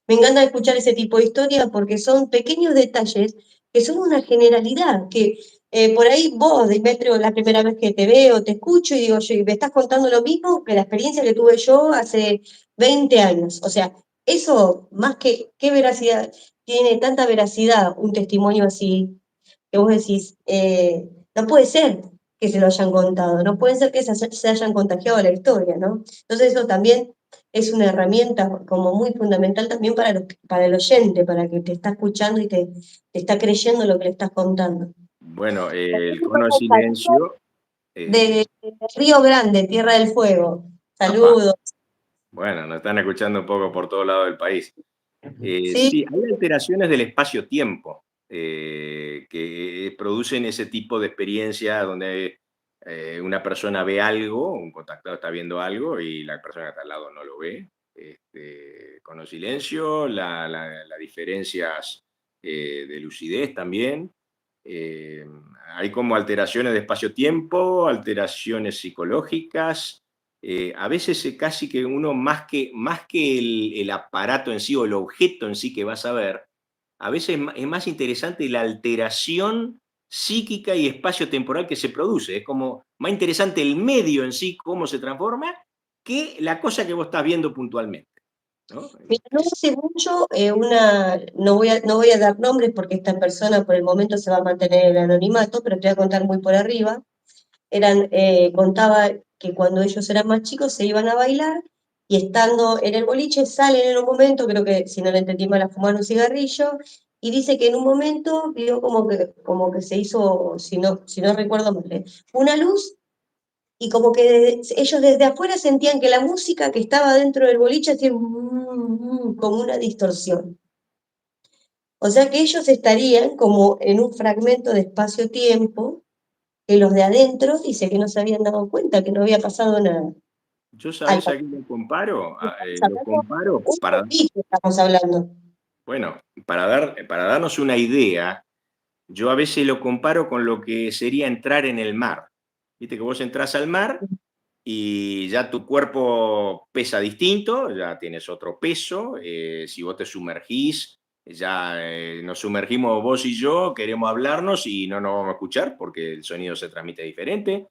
Me encanta escuchar ese tipo de historias porque son pequeños detalles que son una generalidad, que por ahí vos, Demetrio, la primera vez que te veo, te escucho y digo, yo, y me estás contando lo mismo que la experiencia que tuve yo hace 20 años. O sea, eso, más que, ¿qué veracidad? Tiene tanta veracidad un testimonio así, que vos decís, no puede ser que se lo hayan contado, no puede ser que se hayan contagiado a la historia, ¿no? Entonces eso también es una herramienta como muy fundamental también para el oyente, para que te está escuchando y te está creyendo lo que le estás contando. Bueno, el cono silencio. De Río Grande, Tierra del Fuego. Papá. Saludos. Bueno, nos están escuchando un poco por todo lado del país. Sí, Sí, hay alteraciones del espacio-tiempo que producen ese tipo de experiencia donde una persona ve algo, un contactado está viendo algo y la persona que está al lado no lo ve. Con el silencio, las diferencias de lucidez también. Eh, Hay como alteraciones de espacio-tiempo, alteraciones psicológicas. A veces casi que uno, más que el aparato en sí o el objeto en sí que vas a ver, a veces es más interesante la alteración psíquica y espacio-temporal que se produce. Es como más interesante el medio en sí, cómo se transforma, que la cosa que vos estás viendo puntualmente, ¿no? mira, no hace mucho, no voy a dar nombres porque esta persona por el momento se va a mantener en el anonimato, pero te voy a contar muy por arriba. Contaba que cuando ellos eran más chicos se iban a bailar y estando en el boliche salen en un momento, creo que si no le entendí mal, a fumar un cigarrillo, y dice que en un momento vio como que se hizo, si no recuerdo mal, una luz y como que ellos desde afuera sentían que la música que estaba dentro del boliche hacía como una distorsión. O sea que ellos estarían como en un fragmento de espacio-tiempo que los de adentro dice que no se habían dado cuenta, que no había pasado nada. Yo Al sabés a parecer, qué lo comparo. estamos Lo hablando comparo un poquito, estamos hablando. bueno, para darnos una idea, yo a veces lo comparo con lo que sería entrar en el mar. Viste que vos entrás al mar y ya tu cuerpo pesa distinto, ya tienes otro peso. Si vos te sumergís, ya nos sumergimos vos y yo, queremos hablarnos y no nos vamos a escuchar porque el sonido se transmite diferente.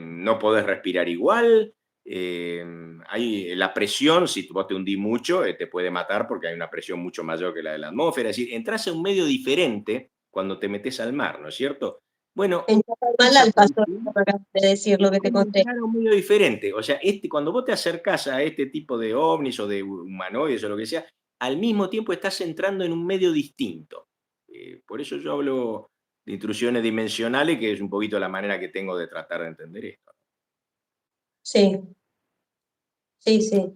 No podés respirar igual. eh, Hay la presión, si vos te hundís mucho, te puede matar porque hay una presión mucho mayor que la de la atmósfera. Es decir, entras en un medio diferente cuando te metes al mar, ¿no es cierto? Bueno, En esa Chapadmalal pasó esto aparición que acabas de decir, lo que te como conté. entrar a un medio diferente. O sea, cuando vos te acercás a este tipo de ovnis o de humanoides o lo que sea, al mismo tiempo estás entrando en un medio distinto. Por eso yo hablo de intrusiones dimensionales, que es un poquito la manera que tengo de tratar de entender esto. Sí, sí, sí.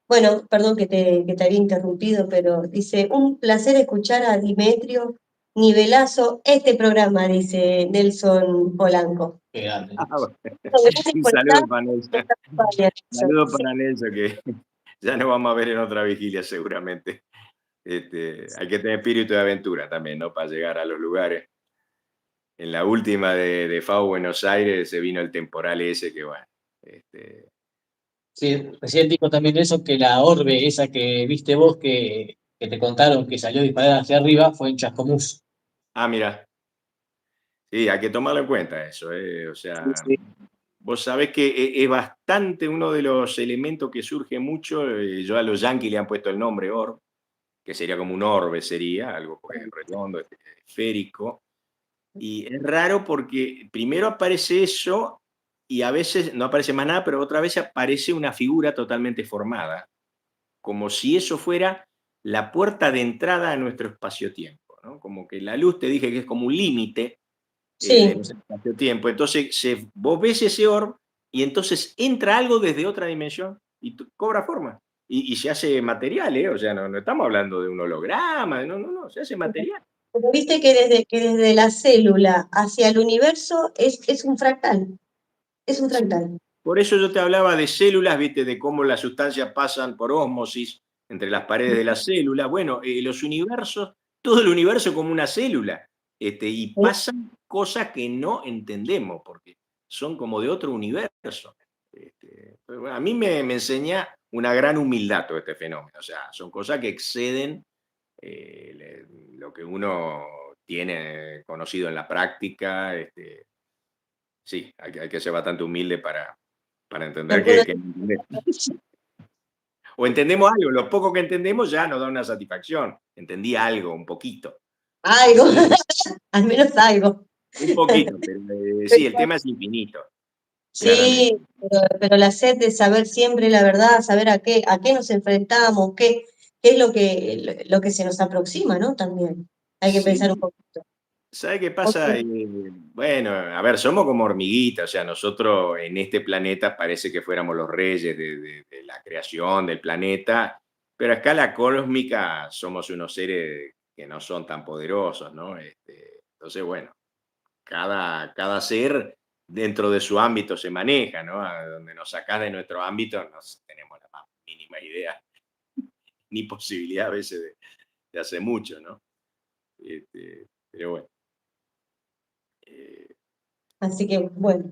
Bueno, perdón que te había interrumpido, pero dice, un placer escuchar a Dimetrio Nivelazo, este programa, dice Nelson Polanco. Qué grande. Bueno. Gracias Un por estar saludo para en Nelson. esta campaña, Nelson. Saludo Sí, para Nelson, que ya nos vamos a ver en otra vigilia seguramente. Hay que tener espíritu de aventura también, ¿no? Para llegar a los lugares. En la última de FAO Buenos Aires se vino el temporal ese que, bueno, este, Sí, recién dijo también eso, que la orbe esa que viste vos, que te contaron que salió disparada hacia arriba, fue en Chascomús. mira, sí, hay que tomarlo en cuenta eso, o Sí, sea, sí. vos sabés que es bastante uno de los elementos que surge mucho, yo a los yanquis le han puesto el nombre orb, que sería como un orbe, sería, algo porque es redondo, esférico, y es raro porque primero aparece eso y a veces no aparece más nada, pero otra vez aparece una figura totalmente formada, como si eso fuera la puerta de entrada a nuestro espacio-tiempo, ¿no? Como que la luz, te dije que es como un límite de sí. nuestro espacio-tiempo. Entonces, vos ves ese orb y entonces entra algo desde otra dimensión y cobra forma. Y se hace material, ¿eh? O sea, no estamos hablando de un holograma, no, se hace material. Pero viste que desde la célula hacia el universo es un fractal, es un Sí. fractal. Por eso yo te hablaba de células, ¿viste? De cómo las sustancias pasan por ósmosis entre las paredes de la célula. Bueno, los universos, todo el universo como una célula, y pasan cosas que no entendemos, porque son como de otro universo. Pues, bueno, a mí me enseña una gran humildad todo este fenómeno. O sea, son cosas que exceden lo que uno tiene conocido en la práctica. Sí, hay que ser bastante humilde para entender Porque uno que no entendés. O entendemos algo, lo poco que entendemos ya nos da una satisfacción. Entendí algo, un poquito. Algo, al menos algo. Un poquito, pero sí, el tema es infinito, claramente. Sí, pero la sed de saber siempre la verdad, saber a qué nos enfrentamos, qué es lo que se nos aproxima, ¿no? También hay que pensar un Sí. poquito. ¿Sabe qué Porque pasa? Bueno, a ver, somos como hormiguitas, o sea, nosotros en este planeta parece que fuéramos los reyes de la creación del planeta, pero a escala cósmica somos unos seres que no son tan poderosos, ¿no? Entonces, bueno, cada ser dentro de su ámbito se maneja, ¿no? A donde nos sacás de nuestro ámbito no tenemos la más mínima idea, ni posibilidad a veces de hacer mucho, ¿no? Pero bueno. eh, así que, bueno,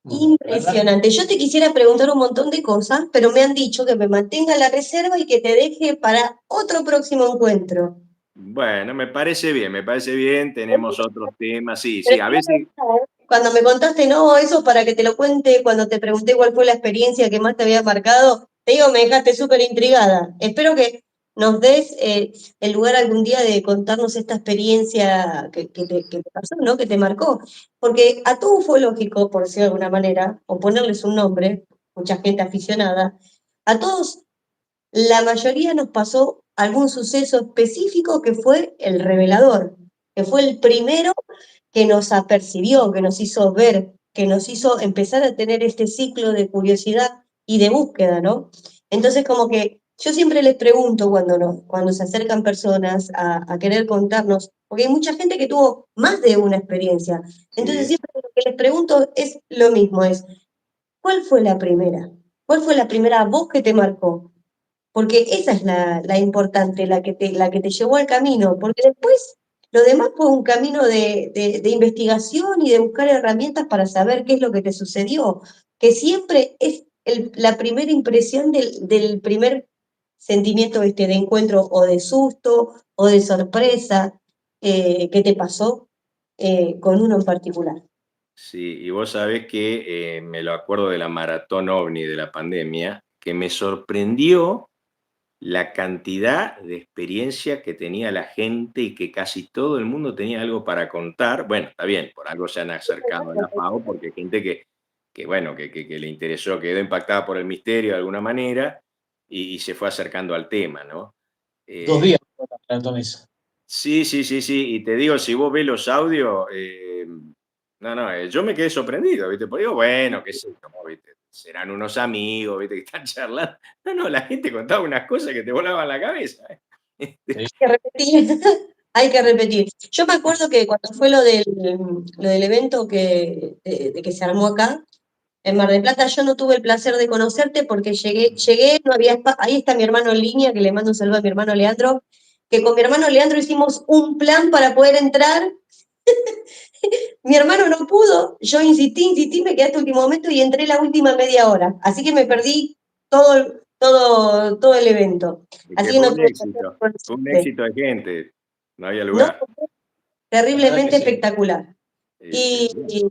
La verdad, impresionante. Yo te quisiera preguntar un montón de cosas, pero me han dicho que me mantenga la reserva y que te deje para otro próximo encuentro. Bueno, me parece bien, tenemos otros temas, sí, sí, a veces, Cuando me contaste, no, eso para que te lo cuente, cuando te pregunté cuál fue la experiencia que más te había marcado, te digo, me dejaste súper intrigada. Espero que nos des el lugar algún día de contarnos esta experiencia que te pasó, ¿no? Que te marcó. Porque a todo ufológico, por decirlo de alguna manera, o ponerles un nombre, mucha gente aficionada, a todos, la mayoría nos pasó algún suceso específico que fue el revelador, que fue el primero que nos apercibió, que nos hizo ver, que nos hizo empezar a tener este ciclo de curiosidad y de búsqueda, ¿no? Entonces, como que yo siempre les pregunto cuando se acercan personas a querer contarnos, porque hay mucha gente que tuvo más de una experiencia. Entonces, sí, siempre lo que les pregunto es lo mismo, es, ¿cuál fue la primera? ¿Cuál fue la primera voz que te marcó? Porque esa es la importante, la que te llevó al camino, porque después lo demás fue un camino de investigación y de buscar herramientas para saber qué es lo que te sucedió, que siempre es la primera impresión del primer sentimiento de encuentro o de susto o de sorpresa que te pasó con uno en particular. sí, y vos sabés que me lo acuerdo de la maratón ovni de la pandemia, que me sorprendió la cantidad de experiencia que tenía la gente y que casi todo el mundo tenía algo para contar. Bueno, está bien, por algo se han acercado a la FAO, porque hay gente bueno, que le interesó, quedó impactada por el misterio de alguna manera y se fue acercando al tema, ¿no? 2 días para la promesa. Sí, sí, sí, sí. Y te digo, si vos ves los audios, no, no, yo me quedé sorprendido, ¿viste? Porque digo, bueno, qué sé yo, ¿viste? Serán unos amigos, ¿viste? Que están charlando. No, no, la gente contaba unas cosas que te volaban la cabeza. Sí. Que repetir, hay que repetir. Yo me acuerdo que cuando fue lo del evento de que se armó acá, en Mar del Plata, yo no tuve el placer de conocerte porque llegué, no había ahí está mi hermano en línea, que le mando un saludo a mi hermano Leandro, que con mi hermano Leandro hicimos un plan para poder entrar. Mi hermano no pudo, yo insistí, me quedé hasta el último momento y entré la última media hora. Así que me perdí todo el evento. Es Así que que no tuve placer de fue un conocerte. éxito de gente, no había No, lugar. La verdad que terriblemente sí. espectacular. Y, Bueno, y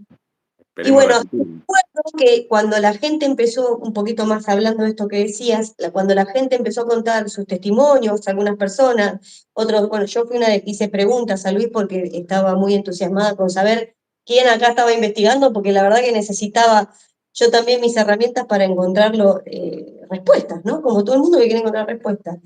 esperemos bueno, repetirlo. recuerdo que cuando la gente empezó, un poquito más hablando de esto que decías, cuando la gente empezó a contar sus testimonios, algunas personas, otros, bueno, yo fui una de que hice preguntas a Luis porque estaba muy entusiasmada con saber quién acá estaba investigando, porque la verdad que necesitaba yo también mis herramientas para encontrarlo, respuestas, ¿no? Como todo el mundo que quiere encontrar respuestas.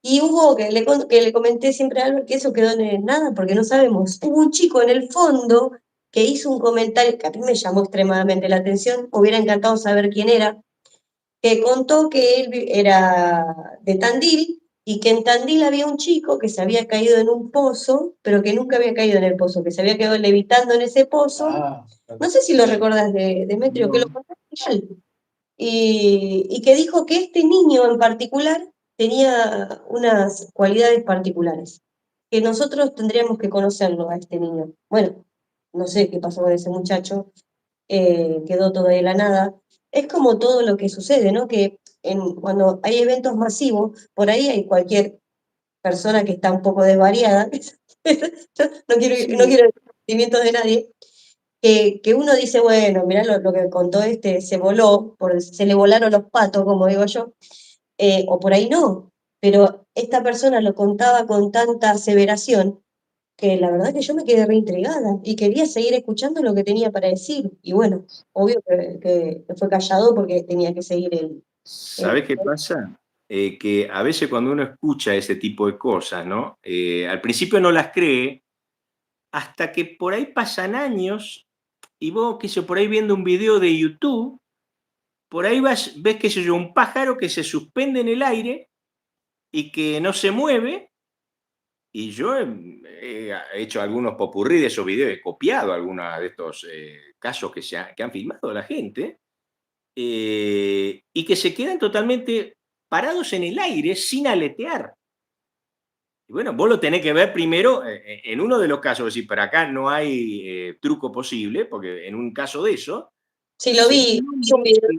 Y hubo, que le comenté siempre a Albert que eso quedó en nada, porque no sabemos. Hubo un chico en el fondo que hizo un comentario que a mí me llamó extremadamente la atención, hubiera encantado saber quién era, que contó que él era de Tandil y que en Tandil había un chico que se había caído en un pozo, pero que nunca había caído en el pozo, que se había quedado levitando en ese pozo. Ah, No sé si lo recuerdas de Demetrio, que lo No, contó al final y que dijo que este niño en particular tenía unas cualidades particulares, que nosotros tendríamos que conocerlo a este niño. Bueno, no sé qué pasó con ese muchacho, quedó todo de la nada. Es como todo lo que sucede, ¿no? Que cuando hay eventos masivos, por ahí hay cualquier persona que está un poco desvariada, yo no sí, quiero decir sentimientos de nadie, que uno dice, bueno, mirá lo que contó se voló, se le volaron los patos, como digo yo, o por ahí no, pero esta persona lo contaba con tanta aseveración que la verdad que yo me quedé reintrigada y quería seguir escuchando lo que tenía para decir. Y bueno, obvio que fue callado porque tenía que seguir el- ¿Sabés qué pasa? Que a veces cuando uno escucha ese tipo de cosas, ¿no? Al principio no las cree, hasta que por ahí pasan años y vos, qué sé yo, por ahí viendo un video de YouTube, por ahí ves, qué sé yo, un pájaro que se suspende en el aire y que no se mueve. Y yo he hecho algunos popurrí de esos videos, he copiado algunos de estos casos que han filmado la gente, y que se quedan totalmente parados en el aire sin aletear. Y bueno, vos lo tenés que ver primero en uno de los casos, es decir, para acá no hay truco posible, porque en un caso de eso, Sí, lo se ve vi, un es un hombre video de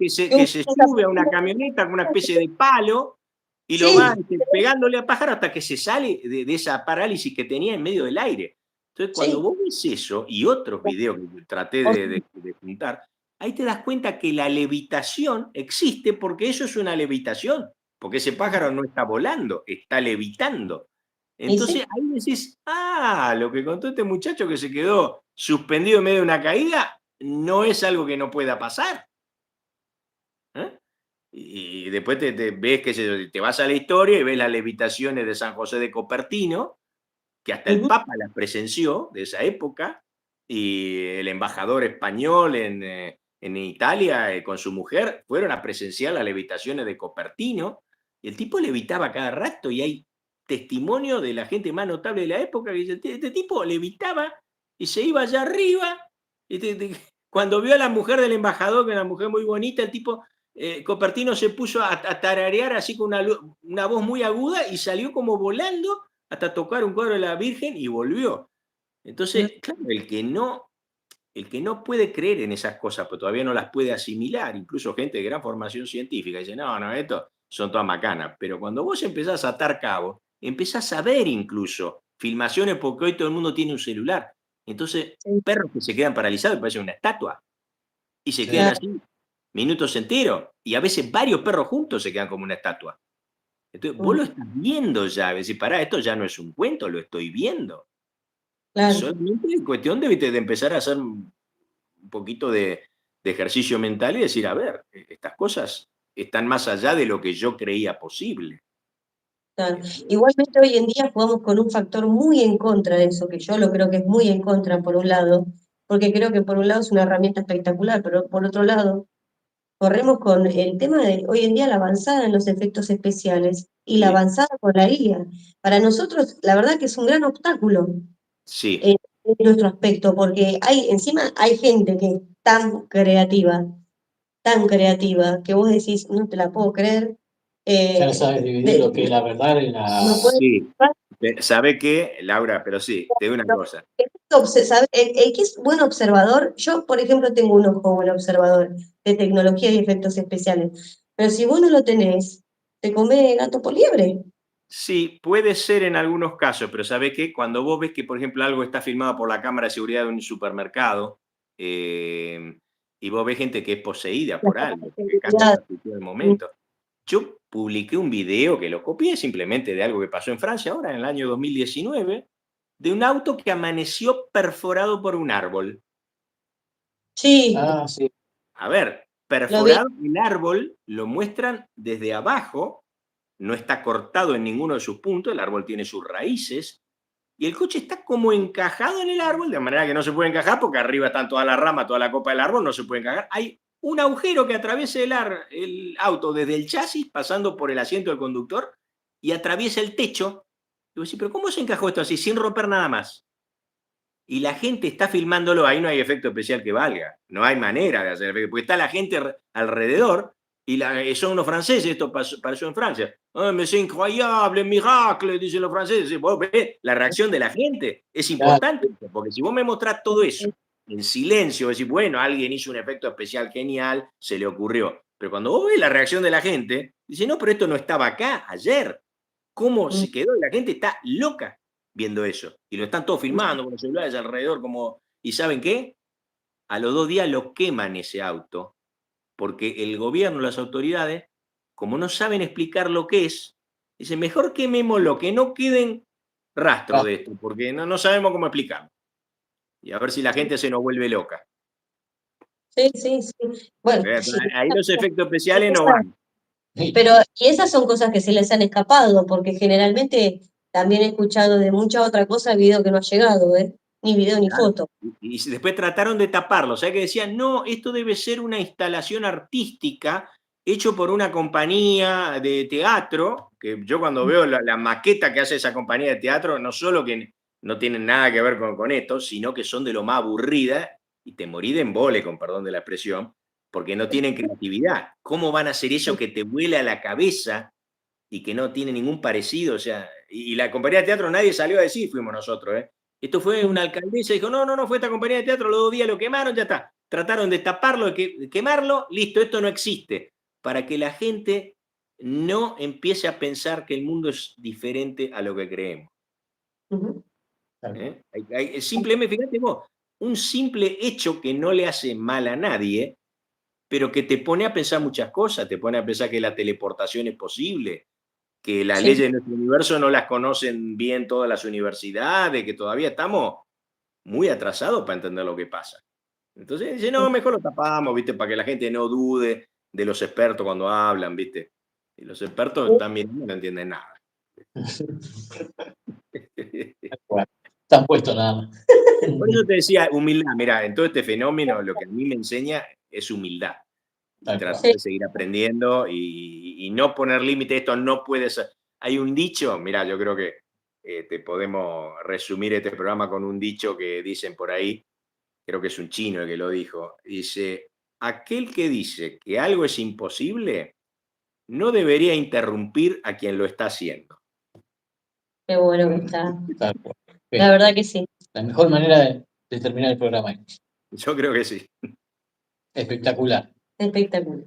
eso, que se sube a una un- camioneta con una especie de palo y lo va sí, pegándole a pájaro hasta que se sale de esa parálisis que tenía en medio del aire. Entonces, cuando sí, vos ves eso y otros videos que traté de juntar, ahí te das cuenta que la levitación existe porque eso es una levitación, porque ese pájaro no está volando, está levitando. y Entonces sí, ahí decís, lo que contó este muchacho que se quedó suspendido en medio de una caída no es algo que no pueda pasar. ¿Eh? Y después te ves que te vas a la historia y ves las levitaciones de San José de Copertino, que hasta el ujú, Papa las presenció de esa época, y el embajador español en Italia con su mujer fueron a presenciar las levitaciones de Copertino, y el tipo levitaba cada rato, y hay testimonio de la gente más notable de la época que dice, este tipo levitaba y se iba allá arriba, y cuando vio a la mujer del embajador, que era una mujer muy bonita, el tipo Copertino se puso a tararear así con una voz muy aguda y salió como volando hasta tocar un cuadro de la Virgen y volvió. mm, Entonces, claro, el que no puede creer en esas cosas, pero todavía no las puede asimilar, incluso gente de gran formación científica, dice, no, no, esto son todas macanas. Pero cuando vos empezás a atar cabos, empezás a ver incluso filmaciones, porque hoy todo el mundo tiene un celular. Entonces, sí, perros que se quedan paralizados, parecen una estatua, y se quedan claro, así minutos enteros, y a veces varios perros juntos se quedan como una estatua. Entonces, vos mm, lo estás viendo ya, decís, pará, esto ya no es un cuento, lo estoy viendo. Y claro. solamente es cuestión de empezar a hacer un poquito de ejercicio mental y decir, a ver, estas cosas están más allá de lo que yo creía posible. Claro. Este, Igualmente hoy en día jugamos con un factor muy en contra de eso, que yo lo creo que es muy en contra por un lado, porque creo que por un lado es una herramienta espectacular, pero por otro lado corremos con el tema de hoy en día la avanzada en los efectos especiales y la Sí, avanzada con la IA. Para nosotros, la verdad que es un gran obstáculo sí, en nuestro aspecto, porque encima hay gente que es tan creativa, que vos decís, no te la puedo creer. Ya no sabes eh, dividir de- lo que es la verdad en no la... puede sí. ¿Sabe qué, Laura? Pero sí, te digo una No, cosa. el que es buen observador, yo por ejemplo tengo un ojo buen observador de tecnología y efectos especiales, pero si vos no lo tenés, te come gato por liebre. Sí, puede ser en algunos casos, pero ¿sabe qué? Cuando vos ves que, por ejemplo, algo está filmado por la cámara de seguridad de un supermercado, y vos ves gente que es poseída Las por cámaras algo, de que cambia seguridad. la actitud del momento. Yo publiqué un video que lo copié simplemente de algo que pasó en Francia ahora, en el año 2019, de un auto que amaneció perforado por un árbol. Sí, Ah, sí, A ver, lo vi. perforado el árbol lo muestran desde abajo, no está cortado en ninguno de sus puntos, el árbol tiene sus raíces, y el coche está como encajado en el árbol, de manera que no se puede encajar porque arriba están todas las ramas, toda la copa del árbol, no se puede encajar. Hay un agujero que atraviesa el auto desde el chasis, pasando por el asiento del conductor, y atraviesa el techo. Y vos decís, pero ¿cómo se encajó esto así, sin romper nada más? Y la gente está filmándolo, ahí no hay efecto especial que valga, no hay manera de hacer efecto, porque está la gente alrededor, y son unos franceses, esto pasó en Francia. Oh, mais c'est incroyable, miracle, dicen los franceses. Vos ves la reacción de la gente, es claro. importante, porque si vos me mostrás todo eso en silencio, decís, bueno, alguien hizo un efecto especial genial, se le ocurrió. Pero cuando vos ves la reacción de la gente, dice, no, pero esto no estaba acá ayer. ¿Cómo Mm, se quedó? Y la gente está loca viendo eso. Y lo están todos filmando con los celulares alrededor, como, ¿y saben qué? A los 2 días lo queman ese auto, porque el gobierno, las autoridades, como no saben explicar lo que es, dicen, mejor quemémoslo, que no queden rastros de esto, porque no sabemos cómo explicarlo. Y a ver si la gente se nos vuelve loca. Sí, sí, sí. Bueno, sí. Ahí los efectos especiales no van. Pero, y esas son cosas que se les han escapado, porque generalmente también he escuchado de mucha otra cosa video que no ha llegado, ¿eh? Ni video ni foto. Y después trataron de taparlo, o sea que decían, no, esto debe ser una instalación artística hecho por una compañía de teatro, que yo cuando veo la maqueta que hace esa compañía de teatro, no solo que no tienen nada que ver con esto, sino que son de lo más aburrida, y te morí de embole, con perdón de la expresión, porque no tienen creatividad. ¿Cómo van a hacer eso que te vuela a la cabeza y que no tiene ningún parecido? O sea, y la compañía de teatro nadie salió a decir, fuimos nosotros, ¿eh? Esto fue una alcaldesa, dijo, no, fue esta compañía de teatro, los 2 días lo quemaron, ya está. Trataron de taparlo, de quemarlo, listo, esto no existe. Para que la gente no empiece a pensar que el mundo es diferente a lo que creemos. Simplemente, fíjate vos, un simple hecho que no le hace mal a nadie, pero que te pone a pensar muchas cosas, te pone a pensar que la teleportación es posible, que las leyes de nuestro universo no las conocen bien todas las universidades, que todavía estamos muy atrasados para entender lo que pasa. Entonces dice, no, mejor lo tapamos, ¿viste? Para que la gente no dude de los expertos cuando hablan, ¿viste? Y los expertos están mirando y no entienden nada. Están puestos nada más. Por eso te decía, humildad. Mira, en todo este fenómeno lo que a mí me enseña es humildad. Tratar de seguir aprendiendo y no poner límite. Esto no puede ser. Hay un dicho, mira, yo creo que te podemos resumir este programa con un dicho que dicen por ahí, creo que es un chino el que lo dijo, dice, aquel que dice que algo es imposible no debería interrumpir a quien lo está haciendo. Qué bueno que está. La verdad que sí. La mejor manera de terminar el programa. Yo creo que sí. Espectacular. Espectacular.